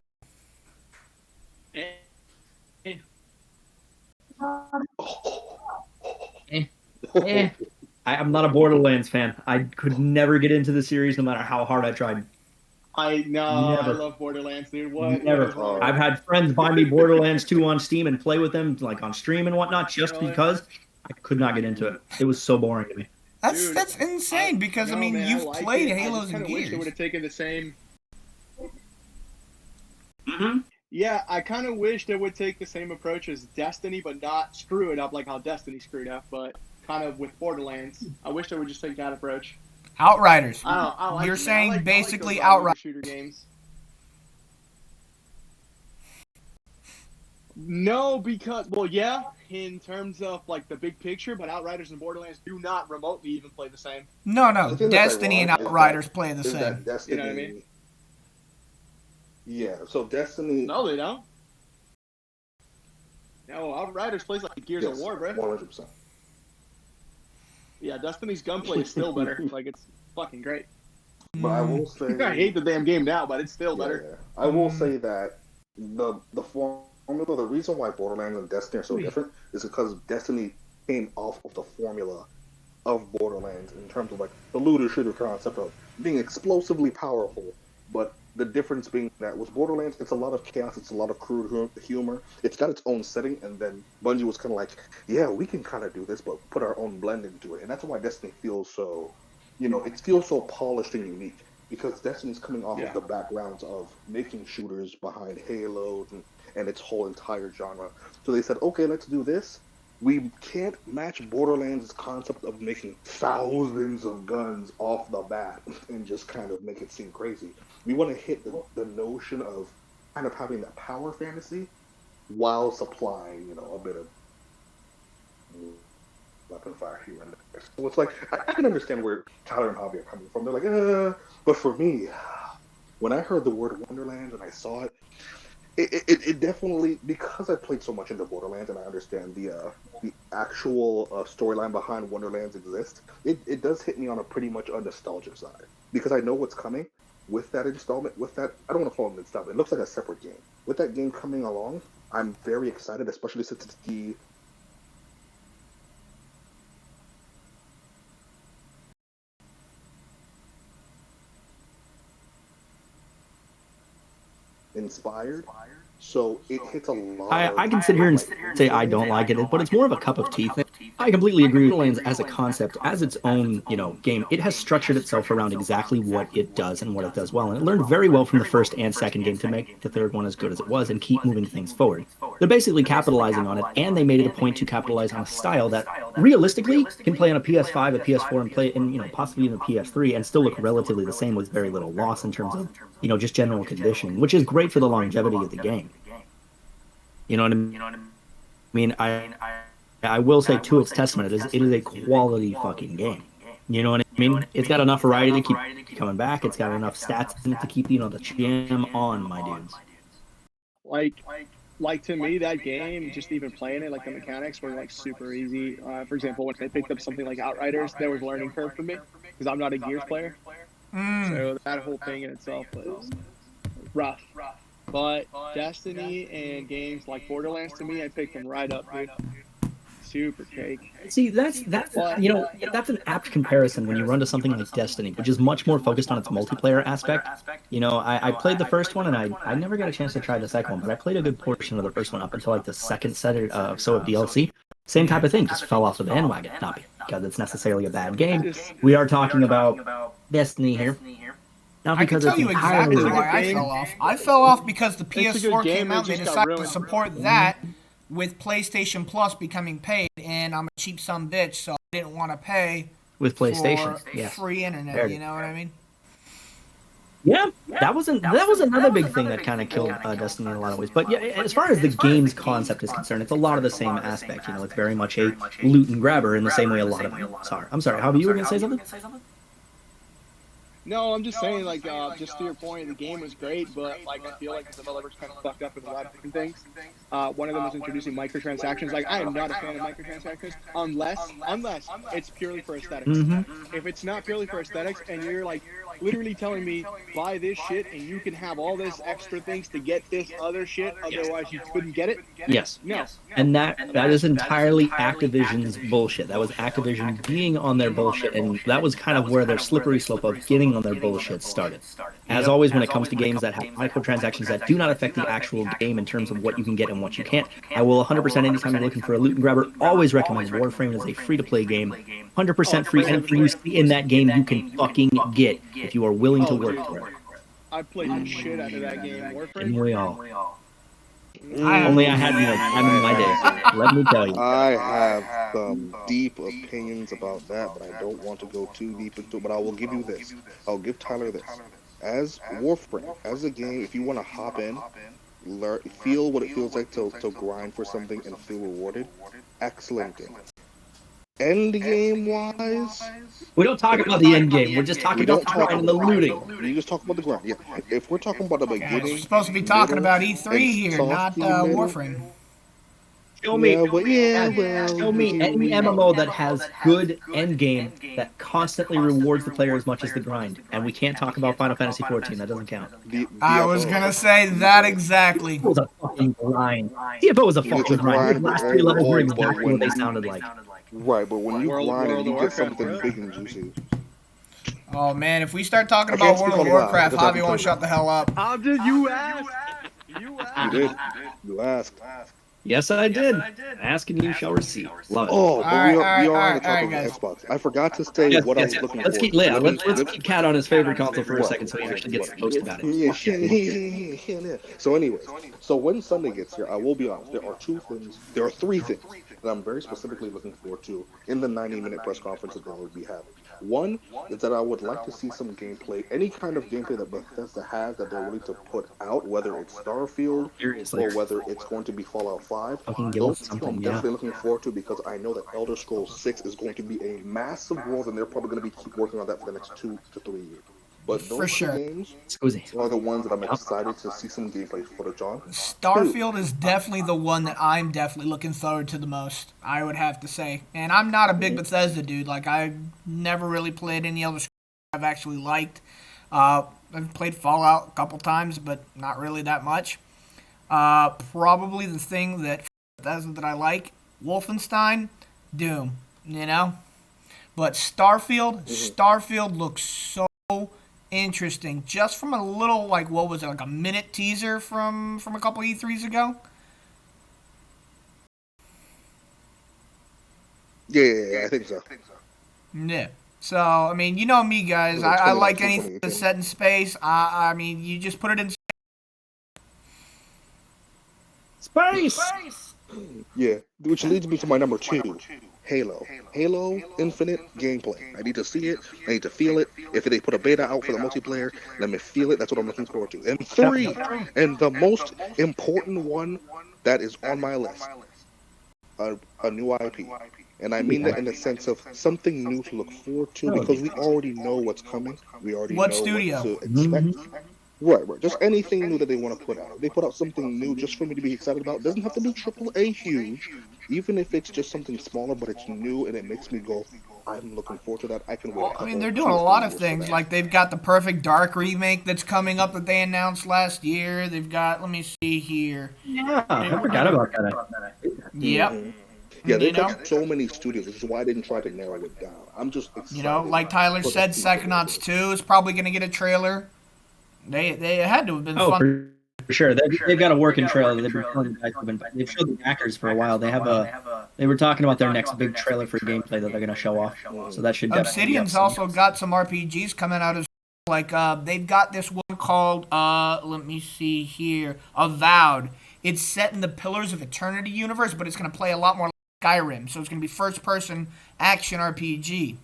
I'm not a Borderlands fan. I could never get into the series no matter how hard I tried. I Never. love Borderlands, dude. What Never. is wrong? I've had friends buy me Borderlands 2 on Steam and play with them like on stream and whatnot just Really? because I could not get into it. It was so boring to me. Dude, That's insane because I No, mean man, you've like played it. Halos I just and kinda wish they Gears. would have taken the same. Mm-hmm. Yeah, I kind of wish they would take the same approach as Destiny, but not screw it up like how Destiny screwed up, but kind of with Borderlands. I wish they would just take that approach. Outriders. I like You're it, man. saying I like basically those, Outriders. shooter games. No, because yeah, in terms of like the big picture, but Outriders and Borderlands do not remotely even play the same. No, The thing that's Destiny and ironic is Outriders play the Is same. that Destiny? You know what I mean? Yeah. So Destiny. No, they don't. No, Outriders plays like Gears of War, bro. 100%. Yeah, Destiny's gunplay is still better. Like it's fucking great. But I will say. I hate the damn game now, but it's still better. Yeah. I will say that the formula, the reason why Borderlands and Destiny are so different is because Destiny came off of the formula of Borderlands in terms of like the looter shooter concept of being explosively powerful, but the difference being that with Borderlands, it's a lot of chaos, it's a lot of crude humor, it's got its own setting, and then Bungie was kind of like, yeah, we can kind of do this, but put our own blend into it, and that's why Destiny feels so, it feels so polished and unique, because Destiny's coming off of the backgrounds of making shooters behind Halo and its whole entire genre. So they said, okay, let's do this. We can't match Borderlands' concept of making thousands of guns off the bat and just kind of make it seem crazy. We want to hit the notion of kind of having that power fantasy while supplying, a bit of weapon fire here and there. So it's like, I can understand where Tyler and Javi are coming from. They're like, but for me, when I heard the word Wonderlands and I saw it, it definitely, because I played so much into Borderlands and I understand the actual storyline behind Wonderlands exists, it does hit me on a pretty much a nostalgic side. Because I know what's coming with that installment, with that, I don't want to call it an installment, it looks like a separate game. With that game coming along, I'm very excited, especially since it's the inspired. So it hits a lot. I can sit here and say I don't like it, but it's more of a cup of tea thing. I completely agree with Borderlands as a concept, as its own, game. It has structured itself around exactly what it does and what it does well, and it learned very well from the first and second game to make the third one as good as it was and keep moving things forward. They're basically capitalizing on it, and they made it a point to capitalize on a style that realistically can play on a PS5, a PS4, and play in, possibly even a PS3, and still look relatively the same with very little loss in terms of, just general conditioning, which is great for the longevity of the game. You know what I mean? I will say to its testament, it is a quality fucking game. You know what I mean? It's got enough variety to keep coming back. It's got enough stats in it to keep, the jam on, my dudes. Like to me, that game, just even playing it, like the mechanics were like super easy. For example, when I picked up something like Outriders, there was a learning curve for me because I'm not a Gears player. So that whole thing in itself was rough. But Destiny and games like Borderlands, to me, I picked them right up, dude. Super cake. See, that's an apt comparison when you run to something like Destiny, which is much more focused on its multiplayer aspect. I played the first one, and I never got a chance to try the second one, but I played a good portion of the first one up until like the second set of DLC. Same type of thing, just fell off the bandwagon. Not because it's necessarily a bad game. We are talking about Destiny here. I can tell you exactly why I fell off. I fell off because the PS4 came out and they decided to support that with PlayStation Plus becoming paid, and I'm a cheap son bitch, so I didn't want to pay with PlayStation for free internet, you know what I mean? Yeah, that was another big thing that kind of killed Destiny in a lot of ways. But yeah, as far as the game's concept is concerned, it's a lot of the same aspect. You know, it's very much a loot and grabber in the same way a lot of them are. I'm sorry, Javi, you were gonna say something? No, I'm just saying, like, just to your point, the game was great, but like, I feel like the developers kind of fucked up with a lot of different things. One of them was introducing microtransactions. Like, I am not a fan of microtransactions unless it's purely for aesthetics. Mm-hmm. If it's not purely for aesthetics, and you're like literally telling me buy this shit and you can have all this extra things to get this other shit, otherwise you couldn't get it. Yes. No. And that is entirely Activision's bullshit. That was Activision being on their bullshit, and that was kind of where their slippery slope of getting on their bullshit started. As always, when it comes to games that have microtransactions that do not affect the actual game in terms of what you can get and what you can't, I will 100% anytime you're looking for a loot and grabber, always recommend Warframe as a free-to-play game. 100% free, anything you see in that game you can fucking get if you are willing to work for it. I played the shit out of that game, Warframe. And we all. Only I had more time in my day. Let me tell you. I have some deep opinions about that, but I don't want to go too deep into it. But I will give you this. I'll give Tyler this. As Warframe, as a game, if you want to hop in, feel what it feels like to grind for something and feel rewarded, excellent game. End game wise, We don't talk about the end game. We're just talking about the grind and the looting. You just talk about the grind. Yeah. If we're talking about the Guys, beginning, we're supposed to be talking about E3 and here, not soft middle. Warframe. Show me, well, show me any MMO that has good end game that constantly rewards the player as much as the grind. And we can't talk about Final Fantasy XIV. That doesn't count. I was gonna say that exactly. It was a fucking grind. CFO was a fucking grind. The last 3 levels were exactly what they sounded like. Right, but when you grind and you get Warcraft, something bro. big and juicy. Oh man, if we start talking I about can't World speak of on that, Warcraft, because I haven't Javi won't played shut the hell up. I'm just, you asked. You did. You asked. Yes, I did. Ask and you shall receive. Love it. Oh, but we are on the topic guys. of Xbox. I forgot to say Yes, what yes, I was looking let's for. keep let's keep Cat on his favorite console for a second so he actually gets to post about it. Yeah. So anyways, so when Sunday gets here, I will be honest, there are 3 things that I'm very specifically looking forward to in the 90-minute press conference that they will be having. One is that I would like to see some gameplay, any kind of gameplay that Bethesda has that they're willing to put out, whether it's Starfield Seriously. or whether it's going to be Fallout 5. Fucking give Those us two I'm something, definitely looking forward to because I know that Elder Scrolls 6 is going to be a massive world and they're probably going to keep working on that for the next 2 to 3 years. But For those sure. 2 games Scusi. are the ones that I'm excited to see some gameplay footage on. Starfield is definitely the one that I'm definitely looking forward to the most, I would have to say. And I'm not a big Bethesda dude. Like, I've never really played any other I've actually liked. I've played Fallout a couple times, but not really that much. Probably the thing that Bethesda that I like, Wolfenstein, Doom, you know? But Starfield looks so interesting. Just from a little, like, what was it, like a minute teaser from a couple E3s ago? Yeah, I think so. Yeah. So, I mean, you know me, guys. Like I like 20, anything that's set in space. I mean, you just put it in Space! Yeah, which leads me to my number 2, Halo. Halo Infinite gameplay. I need to see it. I need to feel it. If they put a beta out for the multiplayer, let me feel it. That's what I'm looking forward to. And 3, and the most important one that is on my list, a new IP. And I mean that in the sense of something new to look forward to because we already know what's coming. We already What know studio? what to expect. Right. Just anything new that they want to put out. If they put out something new just for me to be excited about. It doesn't have to be AAA huge. Even if it's just something smaller, but it's new and it makes me go, I'm looking forward to that. I can wait. Well, I mean, they're doing a lot of things. Like, they've got the Perfect Dark remake that's coming up that they announced last year. They've got, let me see here. Yeah, I forgot about that. Yep. Yeah, they've You know? got so many studios, which is why I didn't try to narrow it down. I'm just excited. You know, like Tyler for said, the future. Psychonauts 2 is probably going to get a trailer. They had to have been Oh, fun. for sure. They've got a working trailer. They've showed the backers for a while. They were talking about their next big trailer for gameplay that they're going to show off. So that should definitely be Obsidian's up also got some RPGs coming out as like they've got this one called let me see here, Avowed. It's set in the Pillars of Eternity universe, but it's going to play a lot more like Skyrim. So it's going to be first-person action RPG.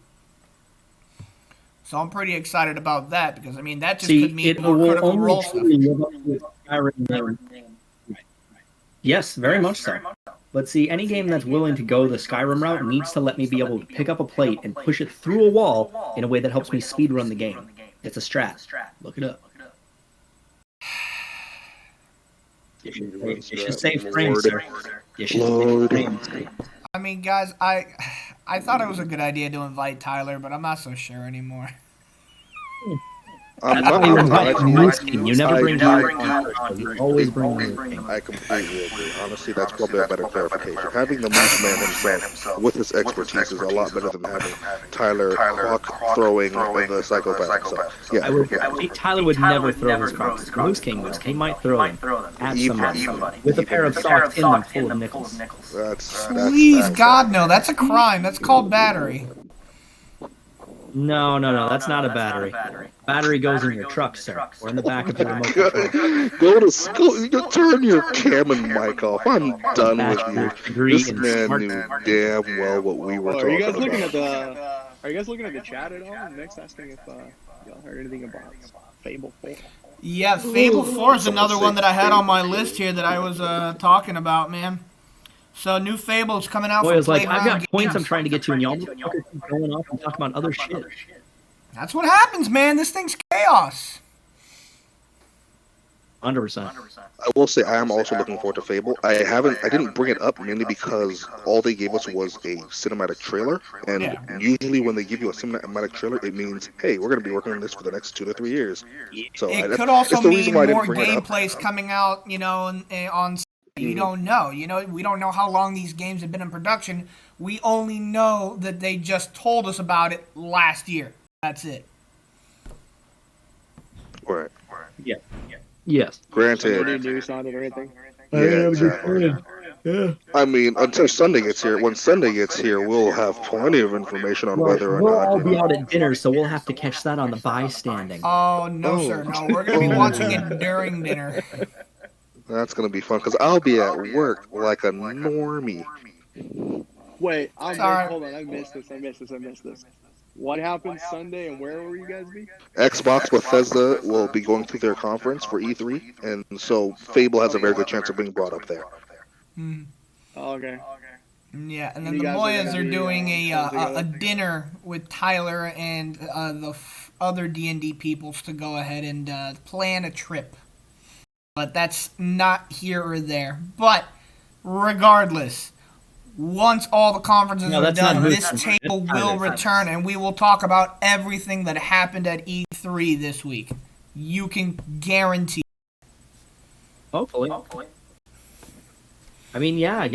So I'm pretty excited about that because, I mean, that just See, could mean it more will Critical only Role stuff. truly live up to its Skyrim name. Yes, very much so. But see, any game that's willing to go the Skyrim route needs to let me be able to pick up a plate and push it through a wall in a way that helps me speedrun the game. It's a strat. Look it up. You should save frames, sir. You should save frames. I mean, guys, I thought it was a good idea to invite Tyler, but I'm not so sure anymore. I'm That's why you invite not. Moose King. You never bring I- Tyler. You always bring Moose King. I completely agree. Honestly, that's probably a better clarification. Having the Moose Man himself with his expertise is a lot better than having Tyler clock throwing the psychopath himself. Yeah, Tyler would never throw his cards. Moose King might throw them at somebody with a pair of socks in them full of nickels. that's Please, God, no. That's a crime. That's called battery. No, that's not a battery. Battery goes in your truck, sir, or in the back of your remote control. Go to school. You turn your cam and mic off. I'm done with you. This man knew damn well what we were Are talking you guys looking about. at the? Are you guys looking at the chat at all? Nick's asking if y'all heard anything about Fable 4. Yeah, Fable 4 is another one that I had on my list here that I was talking about, man. So, new Fable's coming out Boy, from it's like, Playground I've got Games. points I'm trying to get to, and y'all keep going off and talking about other shit. That's what happens, man. This thing's chaos. 100%. I will say I am also looking forward to Fable. I didn't bring it up mainly because all they gave us was a cinematic trailer, and usually when they give you a cinematic trailer, it means, hey, we're going to be working on this for the next 2 to 3 years. So It that's could also the reason mean why I didn't more bring it up. gameplays coming out, you know, on. You don't know. You know, we don't know how long these games have been in production. We only know that they just told us about it last year. That's it. Right. Yes. Granted. Any news on it or anything? Yeah, exactly. Yeah. I mean, until Sunday gets here. When Sunday gets here, we'll have plenty of information on whether or We'll not. all be out at dinner, so we'll have to catch that on the bystanding. Oh, no, sir. No, we're going to be watching it during dinner. That's gonna be fun because I'll be at work like a normie. Wait, Sorry. hold on. I missed this. What happened Sunday, and where will you guys be? Xbox Bethesda will be going through their conference for E3, and so Fable has a very good chance of being brought up there. Oh, okay. Yeah, and then You the guys are Moyas gonna are be, doing together? a dinner with Tyler and the other D&D peoples to go ahead and plan a trip. But that's not here or there. But regardless, once all the conferences No, are that's not done, who's this conference. table That's will Tyler's. return and we will talk about everything that happened at E3 this week. You can guarantee. Hopefully. I mean, yeah.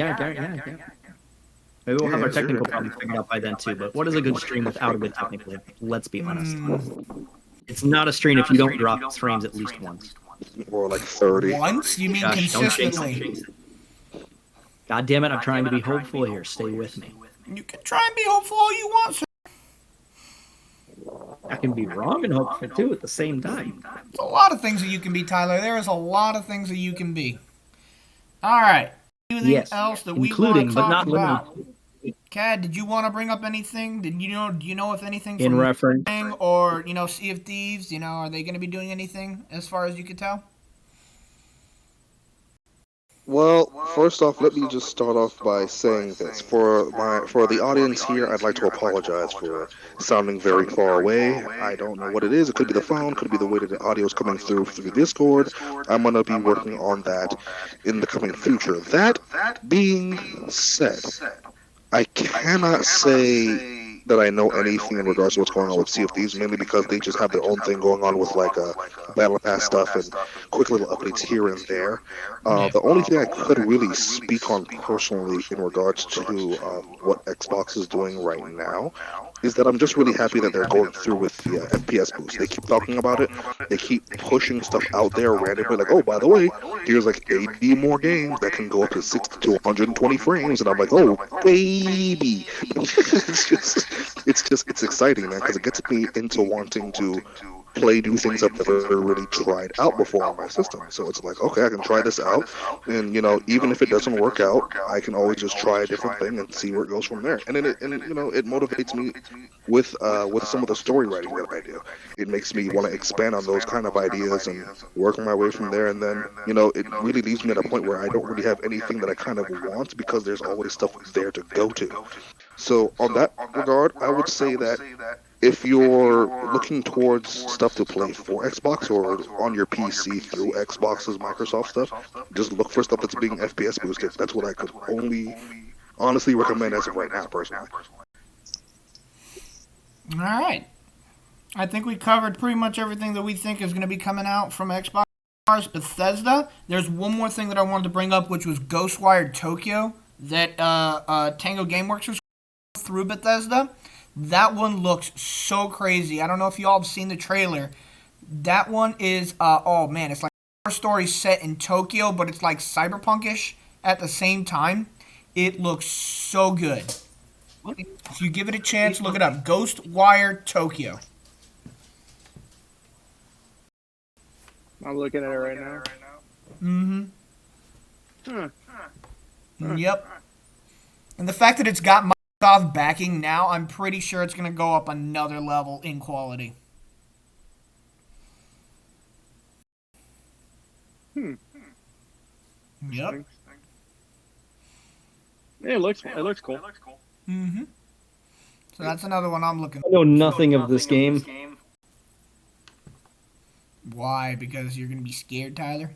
Maybe we'll have our technical problems figured out by then too, but what is a good stream without a good technical? Let's be honest. It's not a stream if you don't drop frames at least once. Or like 30. Once? You mean Gosh, don't jinx consistently? it. God damn it, I'm trying to be hopeful here. Stay with me. You can try and be hopeful all you want, sir. I can be wrong and hopeful too at the same time. There's a lot of things that you can be, Tyler. There is a lot of things that you can be. All right. Anything Yes, else that we including want to but talk not about? limited Cad, did you want to bring up anything? Do you know if anything in from reference. Ring or Sea of Thieves? Are they going to be doing anything as far as you could tell? Well, first off, let me just start off by saying this. For the audience here, I'd like to apologize for sounding very far away. I don't know what it is. It could be the phone, could be the way that the audio is coming through Discord. I'm going to be working on that in the coming future. That being said, I cannot say that I know anything in regards to what's going on with Sea of Thieves, mainly because they just have their own thing going on with like Battle Pass stuff and quick little updates here and there. The only thing I could really speak on personally in regards to what Xbox is doing right now is that I'm just really happy that they're going through with the FPS boost. They keep talking about it. They keep pushing stuff out there randomly, like, oh, by the way, here's like 80 more games that can go up to 60 to 120 frames, and I'm like, oh, baby. it's exciting, man, because it gets me into wanting to play new things I've never really tried out before on my system. So it's like, okay, I can try this out, and even if it doesn't work out, I can always just try a different thing and see where it goes from there. And then it motivates me with some of the story writing that I do. It makes me want to expand on those kind of ideas and work my way from there. And then it really leaves me at a point where I don't really have anything that I kind of want, because there's always stuff there to go to. So on that regard, I would say that if you're looking towards stuff to play for Xbox or on your PC through Xbox's Microsoft stuff, just look for stuff that's being FPS boosted. That's what I could only honestly recommend as of right now, personally. All right. I think we covered pretty much everything that we think is going to be coming out from Xbox. Bethesda. There's one more thing that I wanted to bring up, which was Ghostwire Tokyo that Tango Gameworks was through Bethesda. That one looks so crazy. I don't know if you all have seen the trailer. That one is, it's like a story set in Tokyo, but it's like cyberpunkish at the same time. It looks so good. If you give it a chance, look it up. Ghostwire Tokyo. I'm looking at it right now. Yep. And the fact that it's got Microsoft backing now, I'm pretty sure it's going to go up another level in quality. Yep. Yeah, it looks cool. So that's another one I'm looking I know nothing of this game. Why? Because you're going to be scared, Tyler?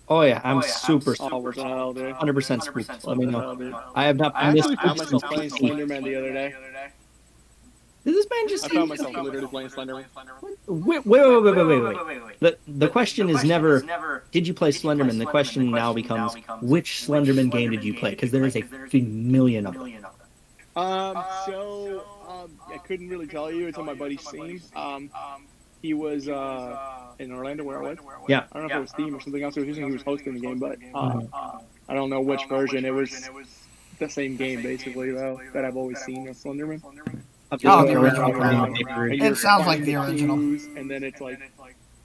Oh yeah, I'm super Oh, what the hell, dude? 100% spooked. Let me know. Dude. I have not I been this actually found spooked myself since playing PC. Slenderman the other day. Did this man just I found myself literally playing Slenderman. Wait. The question is never, did you play Slenderman? The question now becomes, which Slenderman game did you play? Because there is a million of them. I couldn't really tell you. It's on my buddy's Steam. He was in Orlando where I was. Yeah. I don't know if it was Steam or something else. It was just he was hosting the game, but I don't know which version. It was the same game basically though that I've always seen of Slenderman. Oh, the original. And It sounds like the original. Clues, and then it's like,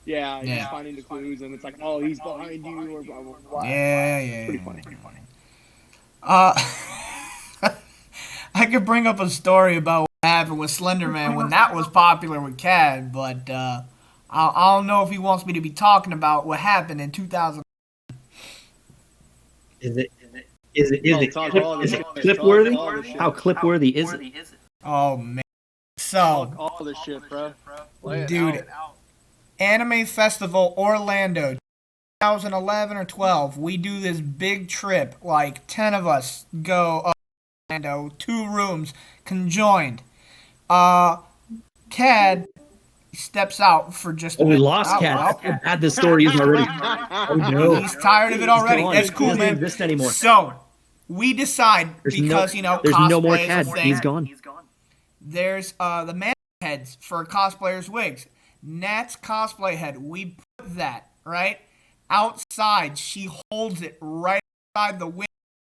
you're just finding the clues, and it's like, oh, he's behind you, or blah blah blah. Yeah. Pretty funny. I could bring up a story about what happened with Slenderman when that was popular with Cad, but I don't know if he wants me to be talking about what happened in 2000. Is it clip worthy? How clip worthy is it? Oh man! So, All this shit, bro. dude, Anime Festival Orlando, 2011 or 12. We do this big trip, like 10 of us go up to Orlando, 2 rooms, conjoined. Cad steps out for just a We minute. lost Cat. Well, How bad this story is already. Oh no. he's tired of it already. gone. That's He cool, doesn't man. exist anymore. So, we decide There's because there's cosplay no more is a Cat. thing. He's gone. There's the man heads for cosplayers' wigs. Nat's cosplay head. We put that right outside. She holds it right outside the window,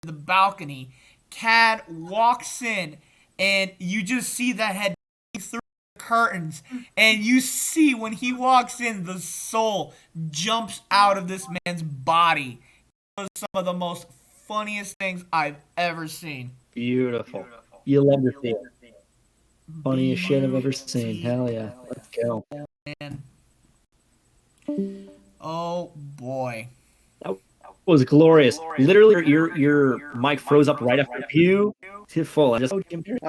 the balcony. Cad walks in, and you just see the head through the curtains, and you see when he walks in, the soul jumps out of this man's body. It was some of the most funniest things I've ever seen. Beautiful. You love to see it. Funniest shit I've ever seen. Hell yeah. Let's go. Man. Oh boy. That was glorious. Literally, your mic froze up right after pew. To full. I just. I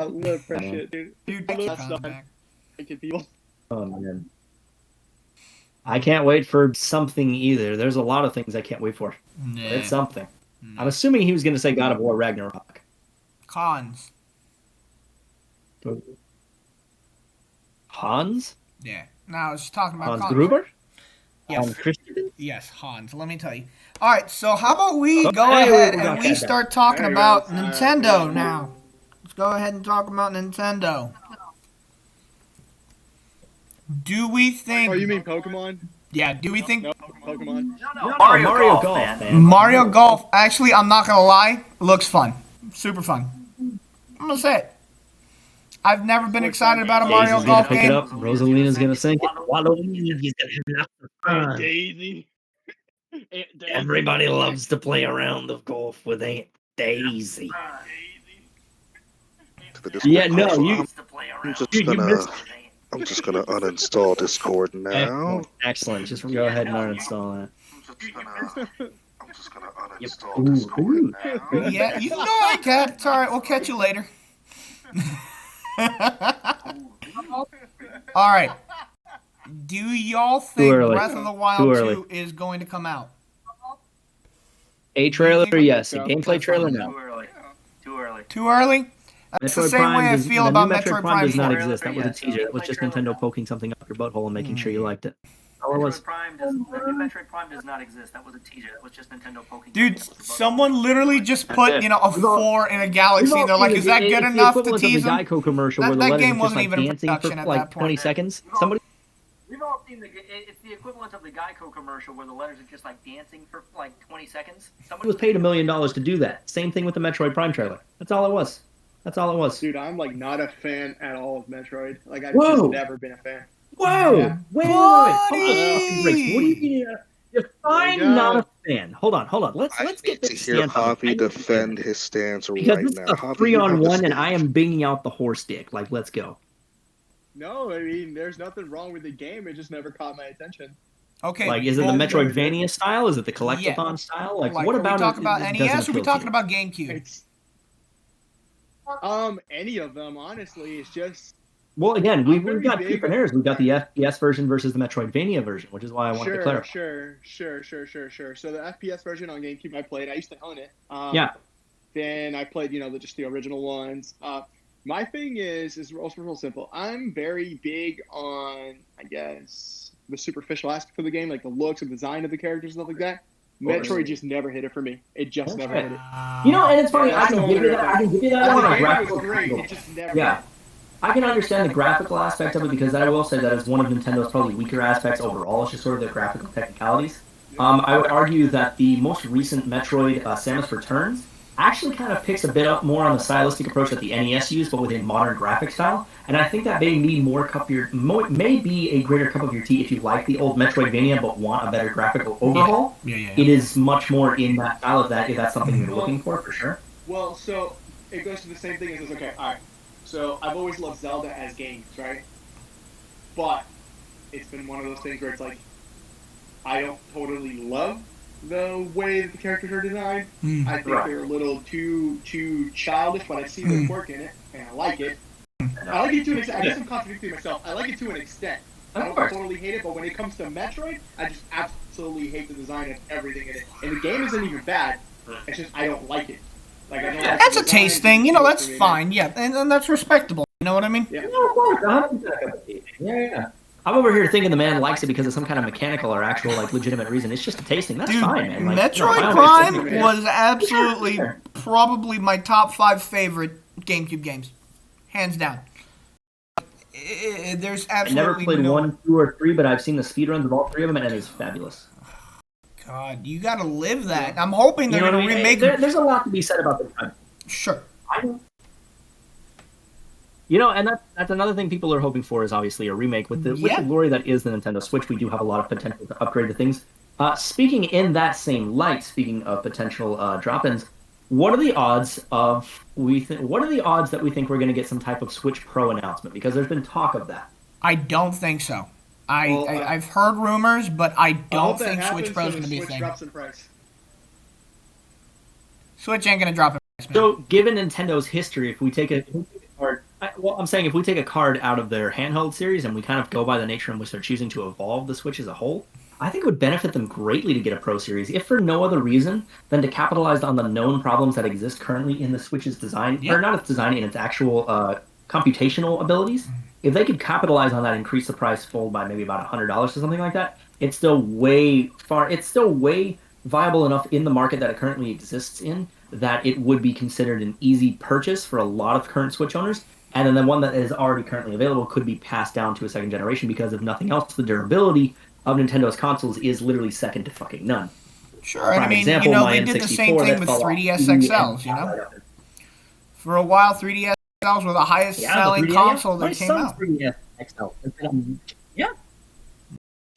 love that shit, dude. Dude, I keep love coming stuff. back. People. Oh man. I can't wait for something either. There's a lot of things I can't wait for. Nah. It's something. I'm assuming he was going to say God of War Ragnarok. Cons. Hans? Yeah. No, I was just talking about Hans cons. Gruber? Yes. Hans Christian? Yes, Hans. Let me tell you. All right, so how about we go Hey, ahead we and got we that start talking There you about go. Nintendo now. Let's go ahead and talk about Nintendo. Do we think... Oh, you mean Pokemon? Yeah, do we think... No, Pokemon. Mario Golf, man. Mario Golf, actually, I'm not going to lie, looks fun. Super fun. I'm going to say it. I've never been excited about a Daisy's Mario gonna Golf pick it game. up. Rosalina's gonna sing it. Waluigi's gonna have lots of fun. Daisy. Everybody loves to play around the golf with Aunt Daisy. To the Discord Yeah, no, console. you. I'm just gonna uninstall Discord now. Excellent. Just go ahead and uninstall it. I'm just gonna uninstall Discord now. Yeah, you can go ahead, Cat. It's all right. We'll catch you later. All right. Do y'all think early. Breath of the Too Wild early. 2 is going to come out? A trailer, yes. A so. gameplay trailer, no. Too early. Too early? That's the Metroid same Prime way I does- feel the about new Metroid Prime Prime does not 4. exist. That was a teaser. That was just Nintendo poking something up your butthole and making sure you liked it. All it was. The new Metroid Prime does not exist. That was a teaser. That was just Nintendo poking. Dude, someone literally just put, a 4 in a galaxy, and they're like, is that good It's enough the to equivalent tease of the them? Geico commercial That- where the that letters game are just wasn't like even in dancing production for at like that 20 point. seconds. Somebody We've all seen it's the equivalent of the Geico commercial where the letters are just like dancing for like 20 seconds. Somebody was paid $1 million to do that. Same thing with the Metroid Prime trailer. That's all it was. That's all it was. Dude, I'm like not a fan at all of Metroid. Like I've Whoa. just never been a fan. Whoa! Yeah. Wait. Buddy! Hold on. What do you mean? Define There you go. not a fan. Hold on. Let's I get need to this hear stance on. Hoppy defend his stance Because right this is now. a Hoppy, you have the 3-on-1, and stage. I am binging out the horse dick. Like, let's go. No, I mean there's nothing wrong with the game. It just never caught my attention. Okay. Like, is it the well, Metroidvania style? Is it the Collectathon style? Like, what about Are we talking it? about It NES doesn't or are we appeal to talking you? about GameCube? It's any of them, honestly. It's just Well, again, we've very got big. different errors. We've got the FPS version versus the Metroidvania version, which is why I wanted to clarify. sure. So the FPS version on GameCube I played, I used to own it. Yeah. Then I played, just the original ones. My thing is real simple. I'm very big on, I guess, the superficial aspect of the game, like the looks and design of the characters and stuff like that. course. Metroid just never hit it for me. It just never hit it. And it's funny. That's I can the give only you that. I can give you that The on a game was graphical great. angle. It just never Yeah. hit. I can understand the graphical aspect of it because I will say that is one of Nintendo's probably weaker aspects overall. It's just sort of their graphical technicalities. I would argue that the most recent Metroid, Samus Returns, actually kind of picks a bit up more on the stylistic approach that the NES used, but with a modern graphic style. And I think that may be may be a greater cup of your tea if you like the old Metroidvania but want a better graphical overhaul. Yeah. It is much more in that style of that if that's something you're looking for sure. Well, so it goes to the same thing as this. Okay, all right. So I've always loved Zelda as games, right? But it's been one of those things where it's like I don't totally love the way that the characters are designed. I think Right. they're a little too childish, but I see the quirk in it, and I like it. I like it to an extent. I guess I'm contradicting myself. I like it to an extent. I Of don't course. totally hate it, but when it comes to Metroid, I just absolutely hate the design of everything in it. And the game isn't even bad. It's just I don't like it. Like, I don't like That's the a taste design, thing. it's That's just- fine. Yeah, and that's respectable. You know what I mean? Yeah. No, of course, 100%. Yeah. I'm over here thinking the man likes it because of some kind of mechanical or actual, like, legitimate reason. It's just a tasting. That's Dude, fine, man. Like, Metroid no, Prime man. was absolutely Sure. probably my top 5 favorite GameCube games, hands down. There's I absolutely never played no. 1, 2, or 3, but I've seen the speedruns of all 3 of them, and it is fabulous. God, you gotta live that. I'm hoping You they're know what gonna I mean? remake. There's a lot to be said about the time. Sure. And that's another thing people are hoping for is obviously a remake with the glory that is the Nintendo Switch. We do have a lot of potential to upgrade the things. Speaking in that same light, speaking of potential drop-ins, what are the odds that we think we're going to get some type of Switch Pro announcement? Because there's been talk of that. I don't think so. Well, I've heard rumors, but I don't that think happens Switch Pro is so gonna the be a Switch thing. drops in price. Switch ain't gonna drop in price, man. So, given Nintendo's history, if we take a card, if we take a card out of their handheld series and we kind of go by the nature in which they're choosing to evolve the Switch as a whole, I think it would benefit them greatly to get a Pro Series, if for no other reason than to capitalize on the known problems that exist currently in the Switch's design, or not its design, in its actual computational abilities. If they could capitalize on that, increase the price full by maybe about $100 or something like that, it's still way viable enough in the market that it currently exists in that it would be considered an easy purchase for a lot of current Switch owners. And then the one that is already currently available could be passed down to a second generation because, if nothing else, the durability of Nintendo's consoles is literally second to fucking none. Sure, and I Prime mean, example, my they did the N64 same thing that with fell off 3DS the XLs, you know? For a while, 3DS XLs were the highest Yeah, selling the 3DS, console my that came son's out. 3DS XL. Yeah.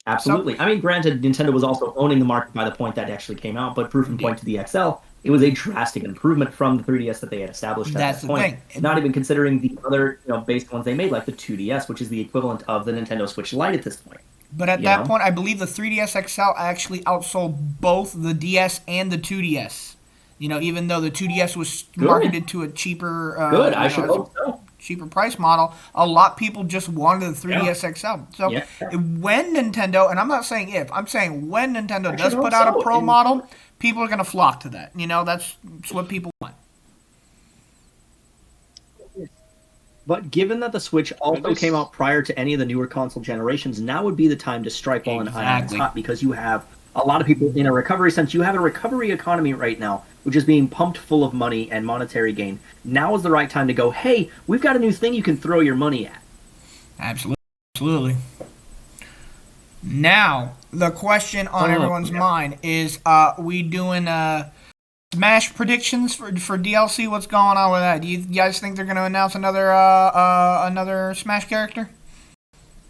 Absolutely. I mean, granted, Nintendo was also owning the market by the point that it actually came out, but proof in point to the XL, it was a drastic improvement from the 3DS that they had established at That's that the point. thing. Not even considering the other, basic ones they made, like the 2DS, which is the equivalent of the Nintendo Switch Lite at this point. But at that point, I believe the 3DS XL actually outsold both the DS and the 2DS. Even though the 2DS was marketed to a cheaper, I should hope so. cheaper price model, a lot of people just wanted the 3DS XL. So when Nintendo, and I'm not saying if, I'm saying when Nintendo does put out a Pro model, people are going to flock to that. That's what people want. But given that the Switch also came out prior to any of the newer console generations, now would be the time to strike while an iron is hot, because you have a lot of people in a recovery sense. You have a recovery economy right now, which is being pumped full of money and monetary gain. Now is the right time to go, hey, we've got a new thing you can throw your money at. Absolutely. Now, the question on everyone's mind is, we doing Smash predictions for DLC? What's going on with that? Do you guys think they're going to announce another Smash character?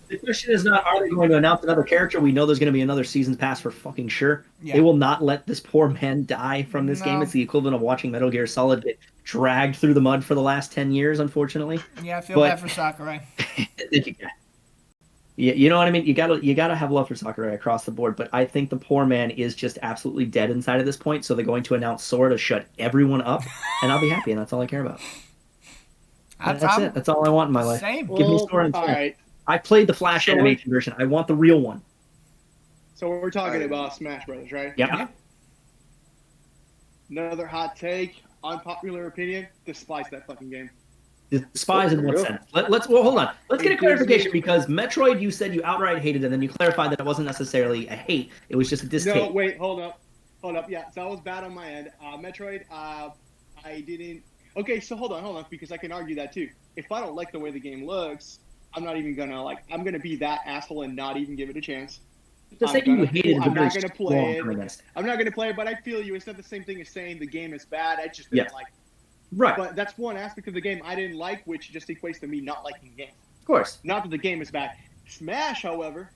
The question is not, are they going to announce another character? We know there's going to be another season pass for fucking sure. Yeah. They will not let this poor man die from this game. It's the equivalent of watching Metal Gear Solid get dragged through the mud for the last 10 years, unfortunately. Yeah, I feel bad for Sakurai. Yeah, you know what I mean? You gotta have love for Sakurai across the board, but I think the poor man is just absolutely dead inside at this point, so they're going to announce Sora to shut everyone up, and I'll be happy, and that's all I care about. That's it. That's all I want in my life. Same. Give me Sora and Smash. Right. I played the Flash animation version. I want the real one. So we're talking about Smash Brothers, right? Yeah. Another hot take, unpopular opinion, despise that fucking game. Despise in what sense? Let's hold on. Let's get a clarification, because Metroid, you said you outright hated, and then you clarified that it wasn't necessarily a hate. It was just a distaste. No, wait, hold up. Yeah, so that was bad on my end. Metroid, I didn't. Okay, so hold on, because I can argue that too. If I don't like the way the game looks, I'm not even gonna I'm gonna be that asshole and not even give it a chance. I'm not gonna play it. I'm not gonna play it, but I feel you. It's not the same thing as saying the game is bad. I just didn't like it. Right. But that's one aspect of the game I didn't like, which just equates to me not liking the game. Of course. Not that the game is bad. Smash, however,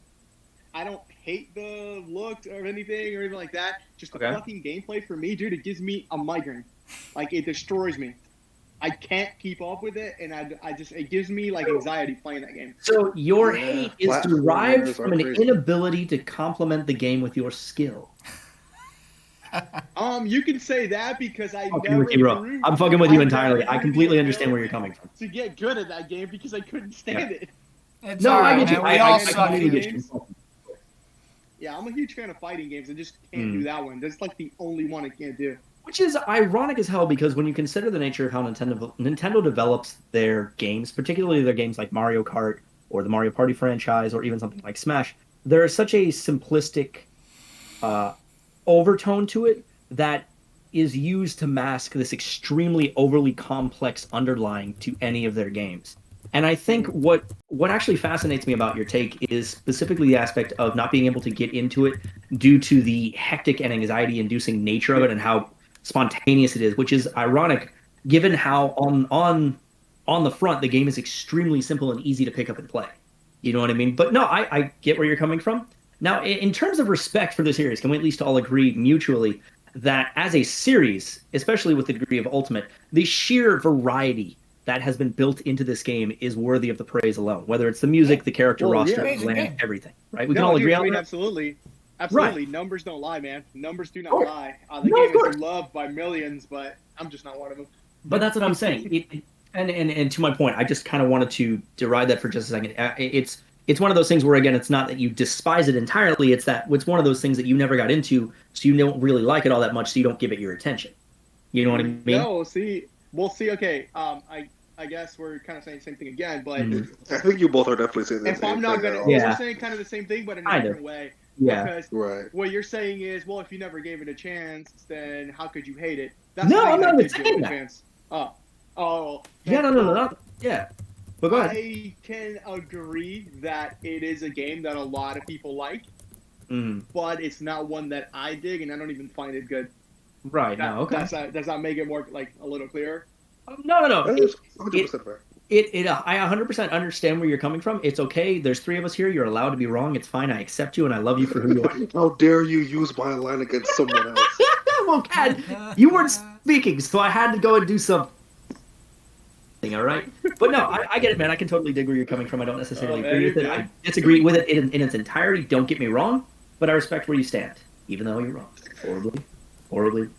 I don't hate the look or anything or even like that. Just the fucking gameplay for me, dude, it gives me a migraine. Like, it destroys me. I can't keep up with it, and it gives me like anxiety playing that game. So your hate is derived from an inability to complement the game with your skill. You can say that because I fucking with you, bro. I'm fucking with you entirely. I completely understand where you're coming from. To get good at that game because I couldn't stand it. No, I get you. We all suck at games. Yeah, I'm a huge fan of fighting games. I just can't do that one. That's like the only one I can't do. Which is ironic as hell, because when you consider the nature of how Nintendo develops their games, particularly their games like Mario Kart or the Mario Party franchise or even something like Smash, there is such a simplistic overtone to it that is used to mask this extremely overly complex underlying to any of their games. And I think what actually fascinates me about your take is specifically the aspect of not being able to get into it due to the hectic and anxiety-inducing nature of it and how spontaneous it is, which is ironic given how on the front the game is extremely simple and easy to pick up and play. You know what I mean? But no, I get where you're coming from. Now, in terms of respect for the series, can we at least all agree mutually that as a series, especially with the degree of Ultimate, the sheer variety that has been built into this game is worthy of the praise alone, whether it's the music, the character roster, everything, right? We can all agree on that? Absolutely. Right. Numbers don't lie, man. Numbers do not lie. The game is loved by millions, but I'm just not one of them. But that's what I'm saying. And to my point, I just kind of wanted to deride that for just a second. It's one of those things where, again, it's not that you despise it entirely. It's that it's one of those things that you never got into, so you don't really like it all that much, so you don't give it your attention. You know what I mean? No, we'll see. Okay, I guess we're kind of saying the same thing again, but I think you both are definitely saying the same thing. If I'm not gonna, we're saying kind of the same thing, but in a different way. Yeah. Because what you're saying is, well, if you never gave it a chance, then how could you hate it? I'm not even saying that. Chance. Yeah, no. Yeah. But go ahead. I can agree that it is a game that a lot of people like, but it's not one that I dig, and I don't even find it good. Right. Okay. Does that make it more like a little clearer? No. That is 100% fair. I 100% understand where you're coming from. It's okay. There's 3 of us here. You're allowed to be wrong. It's fine. I accept you and I love you for who you are. How dare you use my line against someone else? Well, God, you weren't speaking, so I had to go and do something. All right, but no, I get it, man. I can totally dig where you're coming from. I don't necessarily agree with it. I disagree with it in its entirety. Don't get me wrong, but I respect where you stand, even though you're wrong. Horribly.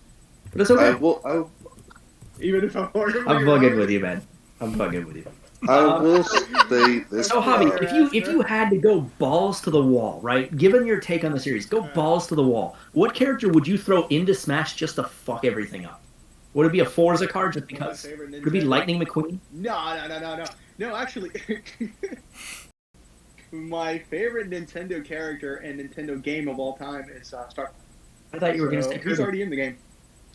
But it's okay. Even if I'm horrible, I'm bugging with you, man. I'm bugging with you. I will say this. So, Javi, if you had to go balls to the wall, right? Given your take on the series, go balls to the wall. What character would you throw into Smash just to fuck everything up? Would it be a Forza card just because? Would it be Lightning McQueen? No, actually, my favorite Nintendo character and Nintendo game of all time is Star. I thought you were going to say Kirby. He's already in the game.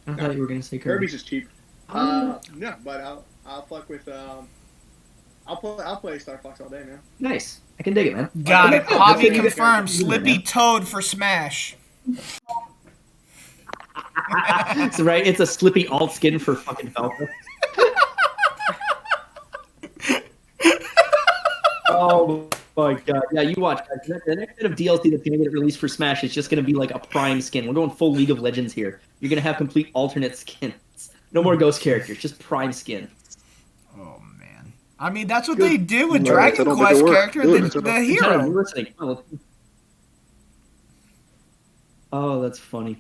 I thought you were going to say Kirby. Kirby's just cheap. No, but I'll fuck with I'll play Star Fox all day, man. Nice. I can dig it, man. Got it. Javi confirmed. Slippy Toad for Smash. So, right, it's a Slippy alt skin for fucking Falco. Oh my god. Yeah, you watch, guys. The next bit of DLC that's going to get released for Smash is just going to be like a Prime skin. We're going full League of Legends here. You're going to have complete alternate skins. No more ghost characters, just Prime skin. Oh, man. I mean, that's what they did with Dragon Quest character, the hero. Listening. Oh, that's funny.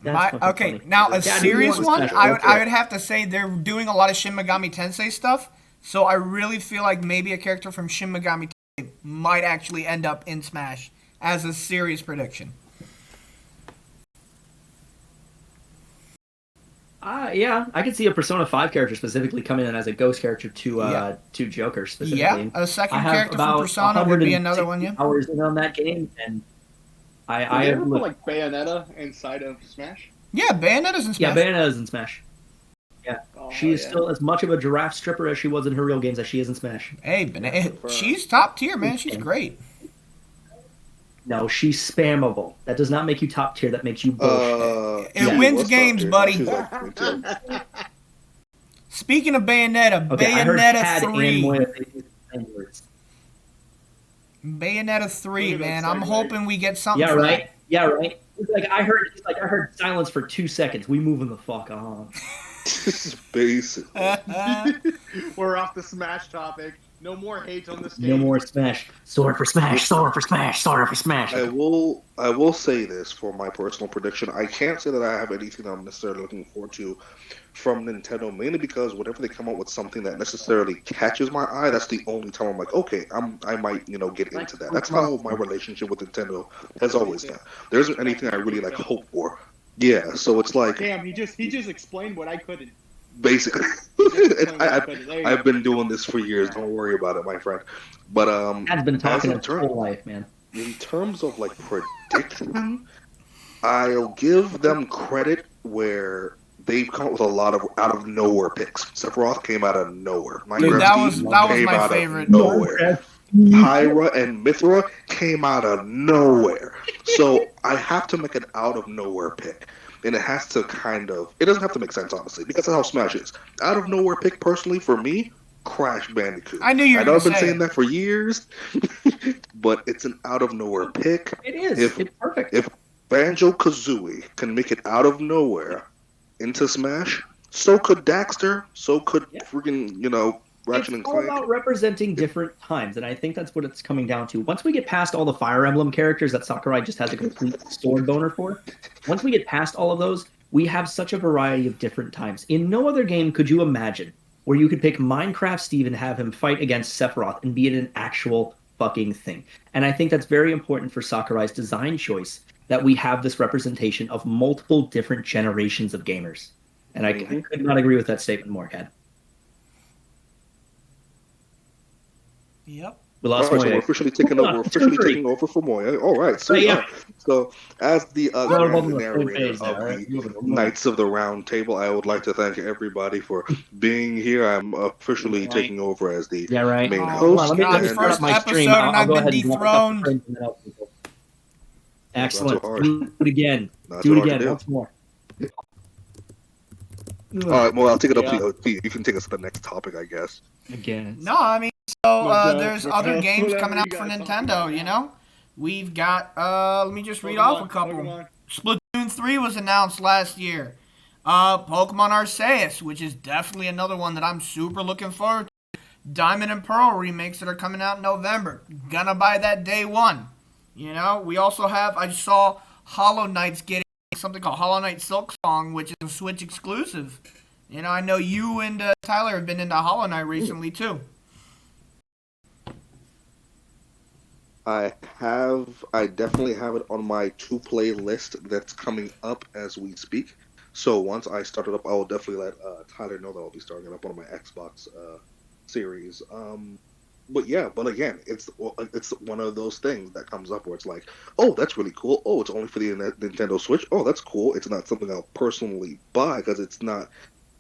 Funny. Now a serious one, I would have to say they're doing a lot of Shin Megami Tensei stuff, so I really feel like maybe a character from Shin Megami Tensei might actually end up in Smash as a serious prediction. Yeah, I could see a Persona 5 character specifically coming in as a ghost character to Joker specifically. Yeah, a second character from Persona would be another one, yeah. Hours in on that game, and I ever put like Bayonetta inside of Smash? Yeah, Bayonetta's in Smash. Yeah, Bayonetta's in Smash. Yeah, she is still as much of a giraffe stripper as she was in her real games as she is in Smash. Hey, she's top tier, man. She's great. No, she's spammable. That does not make you top tier. That makes you bullshit. It wins games, buddy. Speaking of Bayonetta, okay, Bayonetta 3. Bayonetta 3, man. I'm hoping we get something. Yeah, right. Yeah, right. It's like I heard silence for 2 seconds. We moving the fuck on. Basically. We're off the Smash topic. No more hate on this game. No more Smash. Sword for Smash. Sword for Smash. Sword for Smash. I will say this for my personal prediction. I can't say that I have anything I'm necessarily looking forward to from Nintendo, mainly because whenever they come up with something that necessarily catches my eye, that's the only time I'm like, okay, I might get into that. That's how my relationship with Nintendo has always been. There isn't anything I really hope for. Yeah, so it's like, damn, he just explained what I couldn't. Basically, I've been doing this for years. Don't worry about it, my friend. But I've been talking his whole life, man. In terms of prediction, I'll give them credit where they've come up with a lot of out of nowhere picks. Sephiroth came out of nowhere. Dude, that was my favorite. Nowhere. Pyra and Mithra came out of nowhere. So I have to make an out of nowhere pick. And it has to it doesn't have to make sense, honestly, because that's how Smash is. Out of nowhere pick, personally, for me, Crash Bandicoot. I knew you were going to say I've been saying that for years, but it's an out of nowhere pick. It is. It's perfect. If Banjo-Kazooie can make it out of nowhere into Smash, so could Daxter, so could freaking, Ratchet and Clank. It's all about representing different times, and I think that's what it's coming down to. Once we get past all the Fire Emblem characters that Sakurai just has a complete sword boner for, once we get past all of those, we have such a variety of different times. In no other game could you imagine where you could pick Minecraft Steve and have him fight against Sephiroth and be in an actual fucking thing. And I think that's very important for Sakurai's design choice, that we have this representation of multiple different generations of gamers. And I could not agree with that statement more, Kat. Yep. We lost Moya. So we're officially taking over for Moya. All right. So, so as the narrator of the Knights of the Round Table, I would like to thank everybody for being here. I'm officially taking over as the main host. First episode, and I've been dethroned. Excellent. Do it again. Do it again once more. All right, well, I'll take it up Yeah. to you. You can take us to the next topic, I guess. Again. No, I mean, so No, there's Joe, other games whatever coming you out for guys talk Nintendo, about you now. know? We've got, let me just read off a couple. Pokemon. Splatoon 3 was announced last year. Pokemon Arceus, which is definitely another one that I'm super looking forward to. Diamond and Pearl remakes that are coming out in November. Gonna buy that day one. You know, we also have, I saw Hollow Knight's getting something called Hollow Knight Silk Song, which is a Switch exclusive. You know, I know you and Tyler have been into Hollow Knight recently, too. I definitely have it on my to-play list that's coming up as we speak. So once I start it up, I will definitely let Tyler know that I'll be starting it up on my Xbox series. But yeah, but again, it's one of those things that comes up where it's like, oh, that's really cool. Oh, it's only for the Nintendo Switch. Oh, that's cool. It's not something I'll personally buy because it's not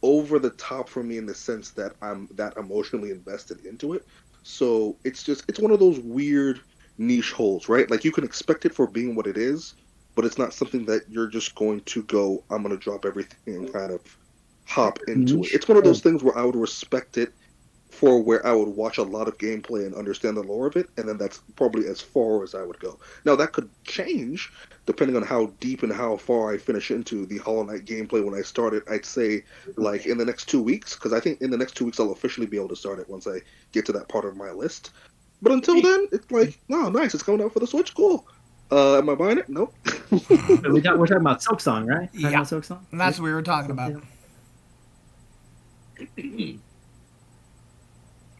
over the top for me in the sense that I'm that emotionally invested into it. So it's one of those weird niche holes, right? Like you can expect it for being what it is, but it's not something that you're just going to go, I'm going to drop everything and kind of hop into it. Niche It's one of those things where I would respect it for where I would watch a lot of gameplay and understand the lore of it, and then that's probably as far as I would go. Now that could change depending on how deep and how far I finish into the Hollow Knight gameplay when I start it. I'd say like in the next 2 weeks, because I think in the next 2 weeks I'll officially be able to start it once I get to that part of my list. But until then, it's like, oh, nice, it's coming out for the Switch, cool. Am I buying it? Nope. We're talking about Silk Song, right? Talking Yeah. about Silk Song? And that's what we were talking about.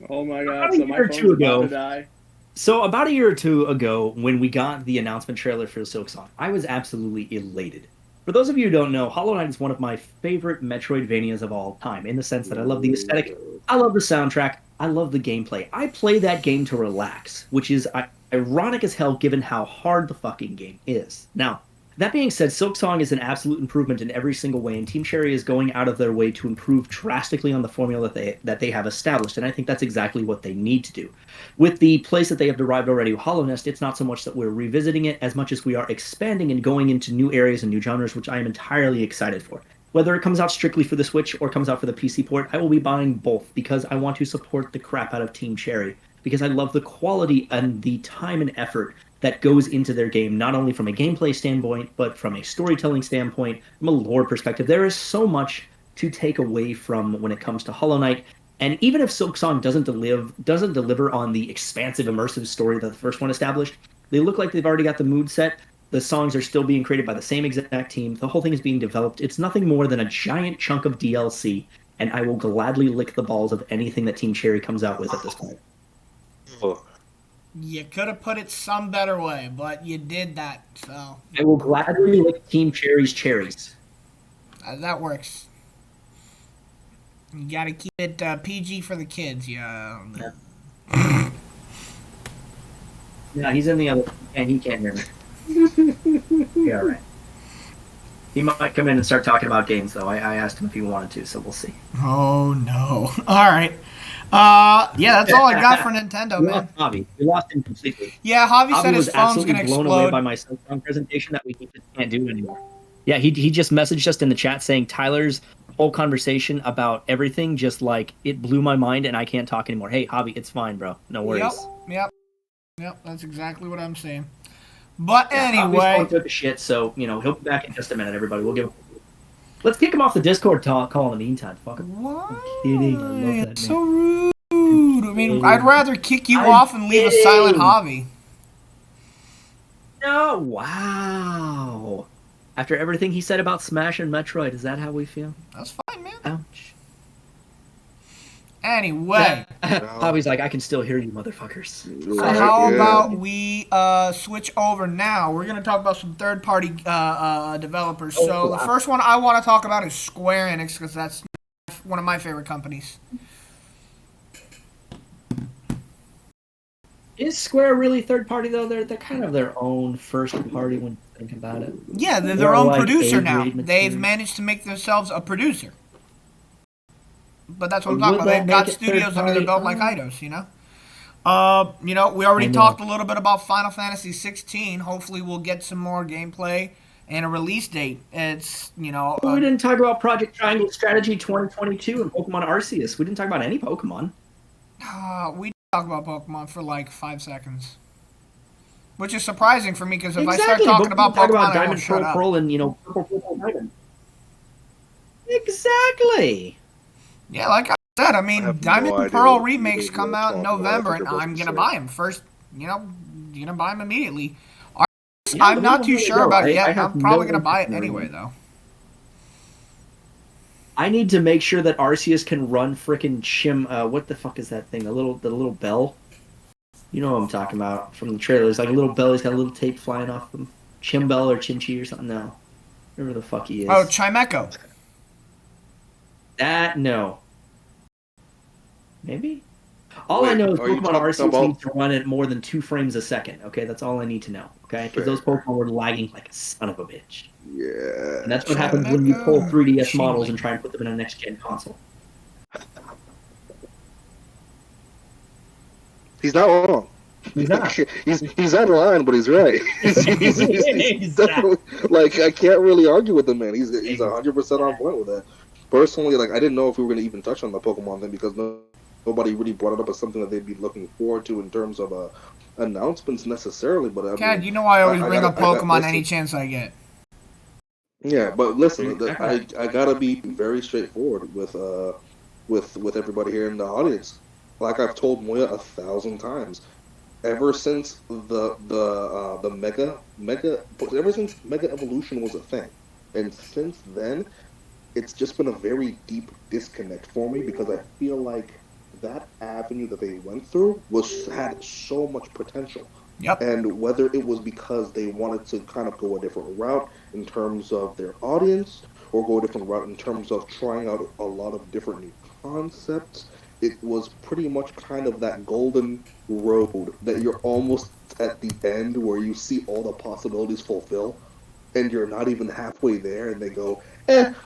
Oh my god, About a so my year or phone's two about ago. to die. So about a year or two ago, when we got the announcement trailer for Silk Song, I was absolutely elated. For those of you who don't know, Hollow Knight is one of my favorite Metroidvanias of all time, in the sense that I love the aesthetic, I love the soundtrack, I love the gameplay. I play that game to relax, which is ironic as hell given how hard the fucking game is. Now, that being said, Silk Song is an absolute improvement in every single way, and Team Cherry is going out of their way to improve drastically on the formula that they have established, and I think that's exactly what they need to do. With the place that they have derived already, Hollow Nest, it's not so much that we're revisiting it as much as we are expanding and going into new areas and new genres, which I am entirely excited for. Whether it comes out strictly for the Switch or comes out for the PC port, I will be buying both because I want to support the crap out of Team Cherry, because I love the quality and the time and effort that goes into their game, not only from a gameplay standpoint, but from a storytelling standpoint, from a lore perspective. There is so much to take away from when it comes to Hollow Knight. And even if Silk Song doesn't deliver on the expansive, immersive story that the first one established, they look like they've already got the mood set. The songs are still being created by the same exact team. The whole thing is being developed. It's nothing more than a giant chunk of DLC, and I will gladly lick the balls of anything that Team Cherry comes out with at this point. Oh. You could have put it some better way, but you did that, so I will gladly lick Team Cherry's cherries. that works. You gotta keep it PG for the kids, yeah. Yeah, he's in the other, and he can't hear me. Yeah, right. He might come in and start talking about games, though. I asked him if he wanted to, so we'll see. Oh no! All right. Yeah, that's all I got for Nintendo, We man. lost Javi. We lost him completely. Yeah, Javi said Javi his was phone's absolutely gonna blown away by explode. my Silk Song presentation that we just can't do anymore. Yeah, he just messaged us in the chat saying Tyler's whole conversation about everything just like it blew my mind and I can't talk anymore. Hey, Javi, it's fine, bro. No worries. Yep. That's exactly what I'm saying. But Yeah, Javi's anyway, phone took a shit, so he'll be back in just a minute. Everybody, we'll give him. Let's kick him off the Discord call in the meantime. Fuck him. what? I'm kidding. I love that So man. rude. I mean, I'd rather kick you I'm off and leave a silent kidding. Javi. No, wow. After everything he said about Smash and Metroid, is that how we feel? That's fine, man. Ouch. Anyway, Javi's like, I can still hear you, motherfuckers. so how about we switch over now? We're gonna talk about some third-party developers. So the wow. first one I want to talk about is Square Enix because that's one of my favorite companies. Is Square really third party though? They're kind of their own first party when you think about it. Yeah, they're They're their own like producer now. A-grade They've material. managed to make themselves a producer. But that's what I'm Would talking about. that They've got make it studios under their belt third-party? like Eidos, we already I know. talked a little bit about Final Fantasy 16. Hopefully we'll get some more gameplay and a release date. It's, we didn't talk about Project Triangle Strategy 2022 and Pokemon Arceus. We didn't talk about any Pokemon. We talk about Pokemon for like 5 seconds. Which is surprising for me, because if I start talking about Pokemon, I won't shut up. Pearl, and Purple Diamond. Exactly. Yeah, like I said, I mean, Diamond and Pearl remakes come out in November, and I'm gonna buy them first. Gonna buy them immediately. I'm not too sure about it yet. I'm probably gonna buy it anyway, though. I need to make sure that Arceus can run frickin' what the fuck is that thing? The little bell. You know what I'm talking about from the trailers. Like a little bell, he's got a little tape flying off him. Chimbell or Chinchi or something. No. Whatever the fuck he is. Oh, Chimecho. No. Maybe? All I know is Pokemon Arceus needs to run at more than 2 frames a second. Okay, that's all I need to know. Okay, because those Pokemon were lagging like a son of a bitch. Yeah. And that's what happens when you pull 3DS models and try and put them in a next-gen console. He's not wrong. He's not. he's out of line, but he's right. he's definitely, like, I can't really argue with the man. He's 100% on point with that. Personally, like, I didn't know if we were going to even touch on the Pokemon thing because nobody really brought it up as something that they'd be looking forward to in terms of announcements necessarily. But Cad, you know I always bring up Pokemon any chance I get. Yeah, but listen, I gotta be very straightforward with everybody here in the audience. Like I've told Moya 1,000 times, ever since the ever since Mega Evolution was a thing, and since then, it's just been a very deep disconnect for me because I feel like that avenue that they went through had so much potential. Yep. And whether it was because they wanted to kind of go a different route in terms of their audience, or go a different route in terms of trying out a lot of different new concepts, it was pretty much kind of that golden road that you're almost at the end where you see all the possibilities fulfill, and you're not even halfway there, and they go,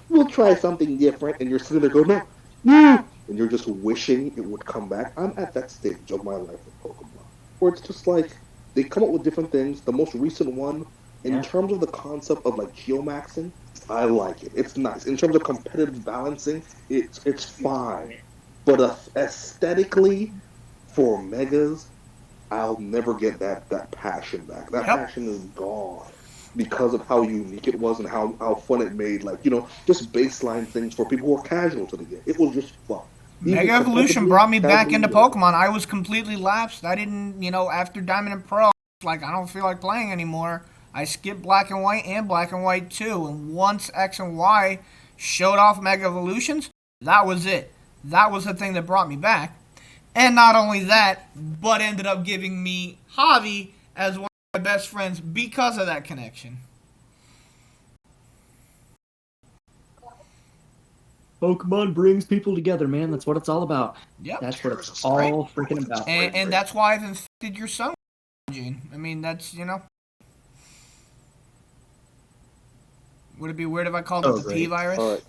we'll try something different, and you're sitting there going, no, and you're just wishing it would come back. I'm at that stage of my life with Pokemon, where it's just like, they come up with different things. The most recent one, in terms of the concept of like geomaxing, I like it. It's nice. In terms of competitive balancing, it's fine. But aesthetically, for Megas, I'll never get that passion back. That passion is gone because of how unique it was and how fun it made. Like, just baseline things for people who are casual to the game. It was just fun. Mega Evolution brought me back into Pokemon. I was completely lapsed. I didn't, after Diamond and Pearl, like, I don't feel like playing anymore. I skipped Black and White and Black and White 2. And once X and Y showed off Mega Evolutions, that was it. That was the thing that brought me back. And not only that, but ended up giving me Javi as one of my best friends because of that connection. Pokemon brings people together, man. That's what it's all about. Yep. That's what it's all freaking about. And that's why I've infected your son, Gene. I mean, that's, Would it be weird if I called it the P virus? All right,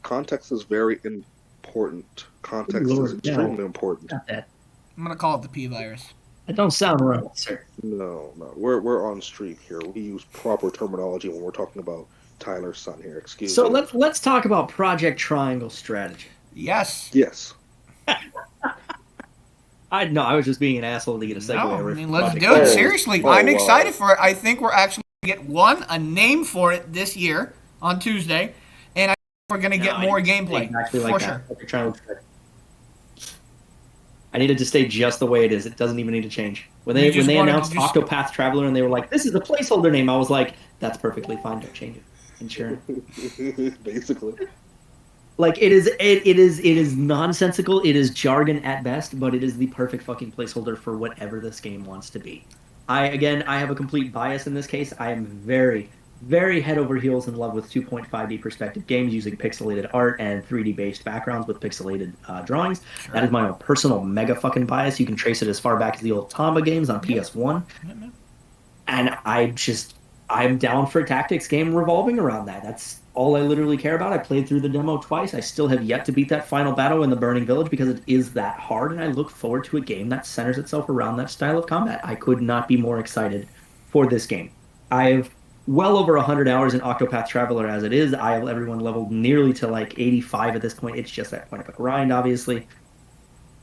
context is very important. Context is extremely important. Not that. I'm going to call it the P virus. That don't sound right, sir. No. We're on streak here. We use proper terminology when we're talking about Tyler's son here. Excuse me. So let's talk about Project Triangle Strategy. Yes. Yes. I was just being an asshole to get a segue. No, I mean, let's do it. Seriously, I'm excited for it. I think we're actually going to get a name for it this year on Tuesday, and I think we're going to get more gameplay. Exactly for like sure. That. I need it to stay just the way it is. It doesn't even need to change. When they announced Octopath Traveler and they were like, "This is a placeholder name," I was like, "That's perfectly fine. Don't change it." And sure. Basically. Like it is nonsensical. It is jargon at best, but it is the perfect fucking placeholder for whatever this game wants to be. I have a complete bias in this case. I am very, very head over heels in love with 2.5D perspective games using pixelated art and 3D based backgrounds with pixelated drawings. Sure. That is my own personal mega fucking bias. You can trace it as far back as the old Tamba games on PS1. And I'm down for a tactics game revolving around that. That's all I literally care about. I played through the demo twice. I still have yet to beat that final battle in the Burning Village because it is that hard, and I look forward to a game that centers itself around that style of combat. I could not be more excited for this game. I have well over 100 hours in Octopath Traveler as it is. I have everyone leveled nearly to like 85 at this point. It's just that point of a grind, obviously.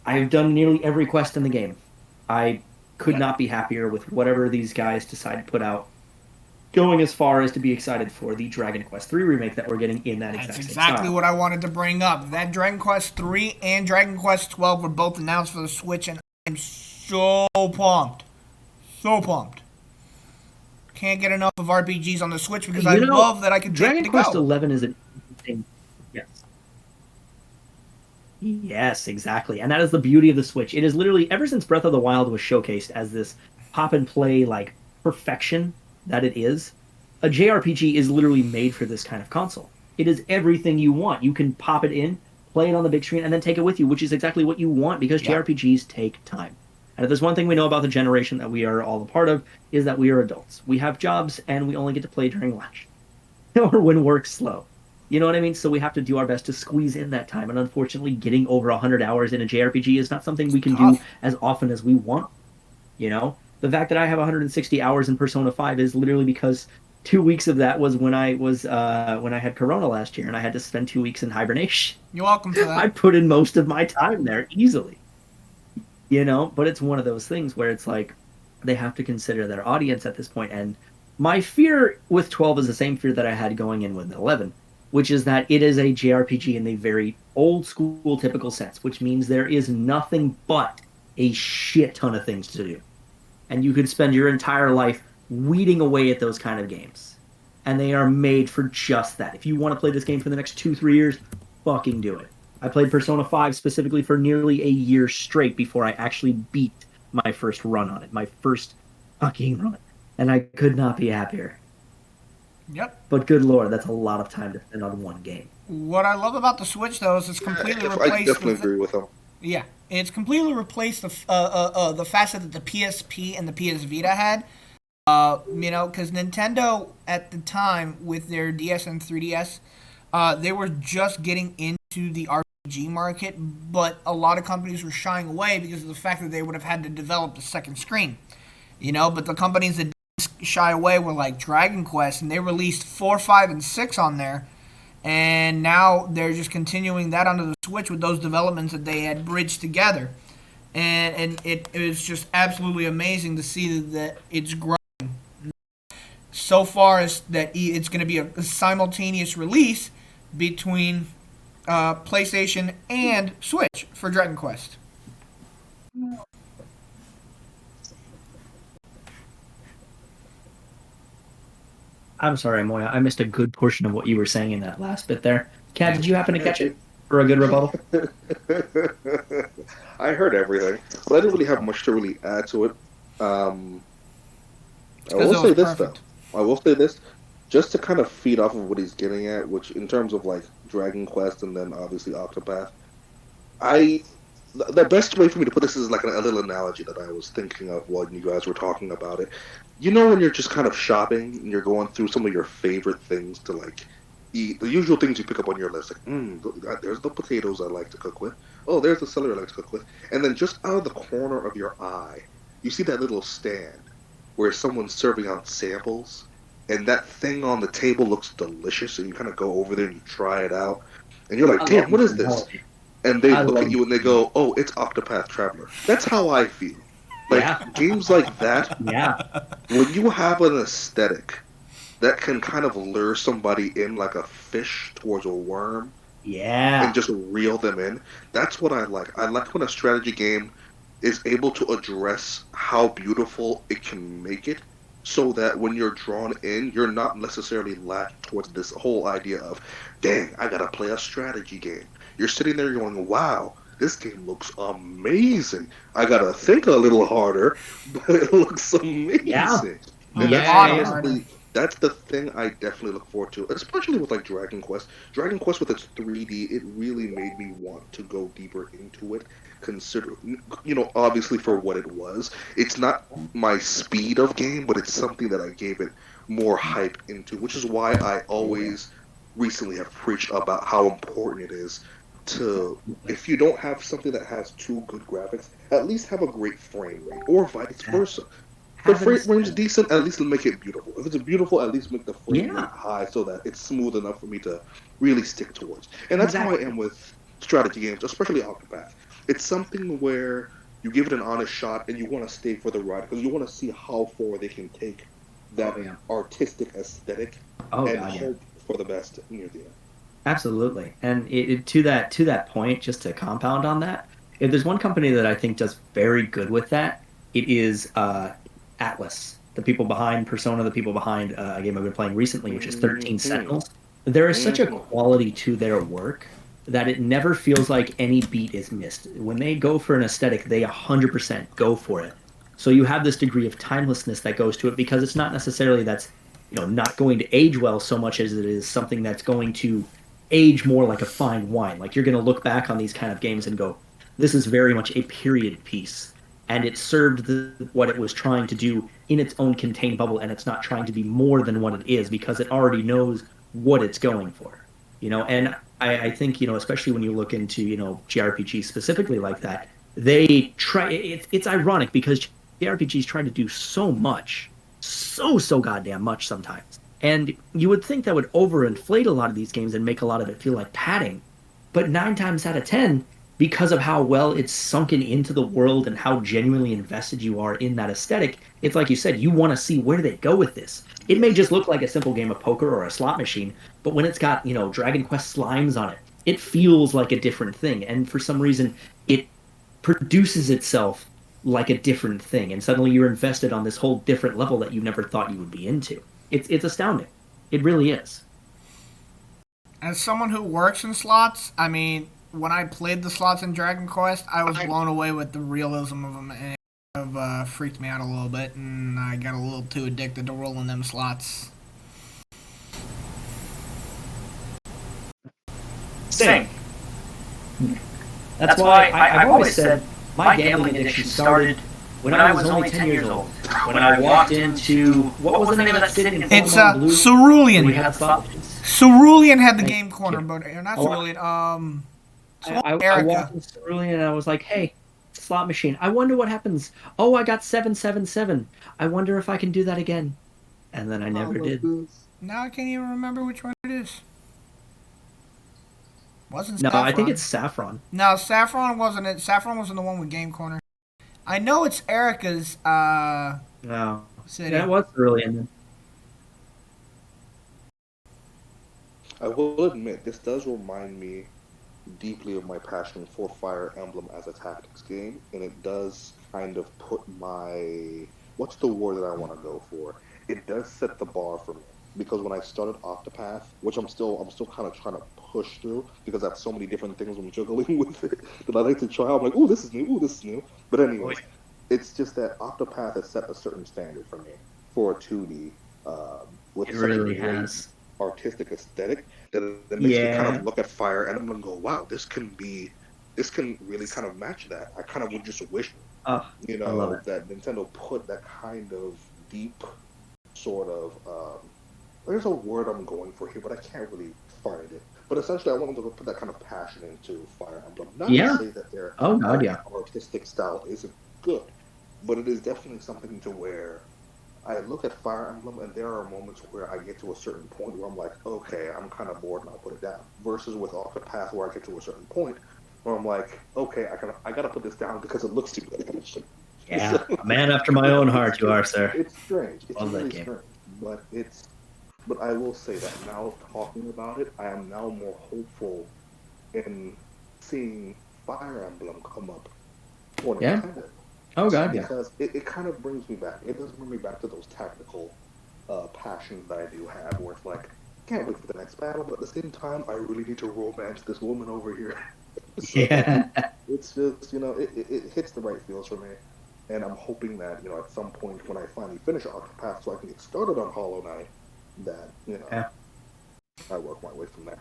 I've done nearly every quest in the game. I could not be happier with whatever these guys decide to put out. Going as far as to be excited for the Dragon Quest III remake that we're getting in that exact That's same exactly style. what I wanted to bring up. That Dragon Quest 3 and Dragon Quest 12 were both announced for the Switch, and I'm so pumped. So pumped. Can't get enough of RPGs on the Switch because I love that I can take Dragon it to Quest go. 11 is an interesting. Yes. Yes, exactly. And that is the beauty of the Switch. It is literally, ever since Breath of the Wild was showcased as this pop and play, like, perfection that it is, a JRPG is literally made for this kind of console. It is everything you want. You can pop it in, play it on the big screen, and then take it with you, which is exactly what you want because JRPGs take time. And if there's one thing we know about the generation that we are all a part of, is that we are adults. We have jobs, and we only get to play during lunch or when work's slow. You know what I mean? So we have to do our best to squeeze in that time. And unfortunately, getting over 100 hours in a JRPG is not something we can do as often as we want. You know? The fact that I have 160 hours in Persona 5 is literally because 2 weeks of that was when I had Corona last year, and I had to spend 2 weeks in hibernation. You're welcome for that. I put in most of my time there easily. You know? But it's one of those things where it's like, they have to consider their audience at this point. And my fear with 12 is the same fear that I had going in with 11, which is that it is a JRPG in the very old school typical sense, which means there is nothing but a shit ton of things to do. And you could spend your entire life weeding away at those kind of games. And they are made for just that. If you want to play this game for the next 2-3 years, fucking do it. I played Persona 5 specifically for nearly a year straight before I actually beat my first run on it, my first fucking run. And I could not be happier. Yep. But good lord, that's a lot of time to spend on one game. What I love about the Switch, though, is it's completely replaced. I definitely agree with him. Yeah, it's completely replaced the facet that the PSP and the PS Vita had. You know, because Nintendo at the time with their DS and 3DS, they were just getting into the RPG market, but a lot of companies were shying away because of the fact that they would have had to develop the second screen. You know, but the companies that didn't shy away were like Dragon Quest, and they released 4, 5, and 6 on there. And now they're just continuing that onto the Switch with those developments that they had bridged together. And it is just absolutely amazing to see that it's growing. So far as that it's going to be a simultaneous release between PlayStation and Switch for Dragon Quest. I'm sorry, Moya. I missed a good portion of what you were saying in that last bit there. Kat, did you happen to catch it for a good rebuttal? I heard everything, but I didn't really have much to really add to it. I will say this, though. I will say this, just to kind of feed off of what he's getting at, which in terms of like Dragon Quest and then obviously Octopath, the best way for me to put this is like a little analogy that I was thinking of while you guys were talking about it. You know, when you're just kind of shopping and you're going through some of your favorite things to like eat, the usual things you pick up on your list, like, there's the potatoes I like to cook with. Oh, there's the celery I like to cook with. And then just out of the corner of your eye, you see that little stand where someone's serving out samples, and that thing on the table looks delicious, and you kind of go over there and you try it out, and you're like, damn, what is this? And they look at you and they go, oh, it's Octopath Traveler. That's how I feel. Like, games like that, when you have an aesthetic that can kind of lure somebody in like a fish towards a worm, and just reel them in, that's what I like. I like when a strategy game is able to address how beautiful it can make it, so that when you're drawn in, you're not necessarily latched towards this whole idea of, dang, I gotta play a strategy game. You're sitting there going, wow, this game looks amazing. I gotta think a little harder, but it looks amazing. And that's the thing I definitely look forward to, especially with like Dragon Quest. Dragon Quest with its 3D, it really made me want to go deeper into it. Consider, obviously for what it was. It's not my speed of game, but it's something that I gave it more hype into, which is why I always recently have preached about how important it is to, if you don't have something that has too good graphics, at least have a great frame rate, or vice versa. the have frame it. range is decent. At least make it beautiful. If it's beautiful, at least make the frame Yeah. rate high so that it's smooth enough for me to really stick towards. And that's how I am with strategy games, especially Octopath. It's something where you give it an honest shot and you want to stay for the ride because you want to see how far they can take that artistic aesthetic and hope for the best near the end. Absolutely. And to that point, just to compound on that, if there's one company that I think does very good with that, it is Atlas. The people behind Persona, the people behind a game I've been playing recently, which is 13 Sentinels. There is such a quality to their work that it never feels like any beat is missed. When they go for an aesthetic, they 100% go for it. So you have this degree of timelessness that goes to it because it's not necessarily that's not going to age well so much as it is something that's going to age more like a fine wine. Like you're going to look back on these kind of games and go, this is very much a period piece. And it served what it was trying to do in its own contained bubble, and it's not trying to be more than what it is because it already knows what it's going for. And I think, especially when you look into, JRPGs specifically like that, they try, it's ironic because JRPGs try to do so much, so goddamn much sometimes. And you would think that would overinflate a lot of these games and make a lot of it feel like padding. But 9 times out of 10, because of how well it's sunken into the world and how genuinely invested you are in that aesthetic, it's like you said, you want to see where they go with this. It may just look like a simple game of poker or a slot machine, but when it's got, Dragon Quest slimes on it, it feels like a different thing. And for some reason, it produces itself like a different thing. And suddenly you're invested on this whole different level that you never thought you would be into. It's astounding. It really is. As someone who works in slots, I mean, when I played the slots in Dragon Quest, I was blown away with the realism of them, and it kind of freaked me out a little bit, and I got a little too addicted to rolling them slots. Same. That's why I've always said my gambling addiction started when I was only 10 years old. When I walked into, what was the name of that city? It's Cerulean. We had slot machines. Cerulean had the game corner, but not Cerulean. I walked in Cerulean and I was like, hey, slot machine. I wonder what happens. Oh, I got 777. I wonder if I can do that again. And then I never did. Now I can't even remember which one it is. Wasn't No, Saffron. I think it's Saffron. No, Saffron wasn't it. Saffron wasn't the one with Game Corner. I know it's Erica's No. city. Yeah, it was Cerulean. I will admit, this does remind me deeply of my passion for Fire Emblem as a tactics game, and it does kind of put my, what's the word that I want to go for? It does set the bar for me, because when I started Octopath, which I'm still kind of trying to push through, because I have so many different things I'm juggling with it that I like to try. I'm like, oh, this is new. But anyways, it's just that Octopath has set a certain standard for me for a 2D with It such really a great has. artistic aesthetic that makes me kind of look at Fire Emblem and go, wow, this can really kind of match that. I kind of would just wish, I love it. that Nintendo put that kind of deep sort of, there's a word I'm going for here, but I can't really find it. But essentially, I want them to put that kind of passion into Fire Emblem. Not to say that their artistic style isn't good, but it is definitely something to where I look at Fire Emblem, and there are moments where I get to a certain point where I'm like, okay, I'm kind of bored, and I'll put it down. Versus with Octopath, where I get to a certain point where I'm like, okay, I gotta put this down because it looks too good. Yeah, a man after my own heart, you are, sir. It's strange. It's Love that really game. strange, but I will say that now talking about it, I am now more hopeful in seeing Fire Emblem come up for Yeah? Nintendo. Oh, God, yeah. Because it kind of brings me back. It does bring me back to those tactical passions that I do have, where it's like, can't wait for the next battle, but at the same time, I really need to romance this woman over here. So, Yeah. it's just, it hits the right feels for me. And I'm hoping that, at some point when I finally finish Octopath so I can get started on Hollow Knight, that, I work my way from there.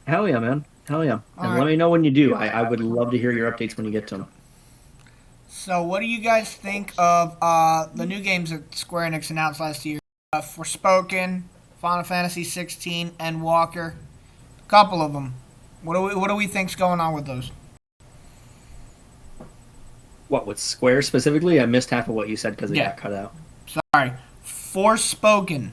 Hell yeah, man. Hell yeah. And All let right. me know when you do. I would love to hear your updates when you get to them. So, what do you guys think of the new games that Square Enix announced last year? Forspoken, Final Fantasy 16, and Walker. A couple of them. What do we think's going on with those? What, with Square specifically? I missed half of what you said because it Yeah. got cut out. Sorry. Forspoken.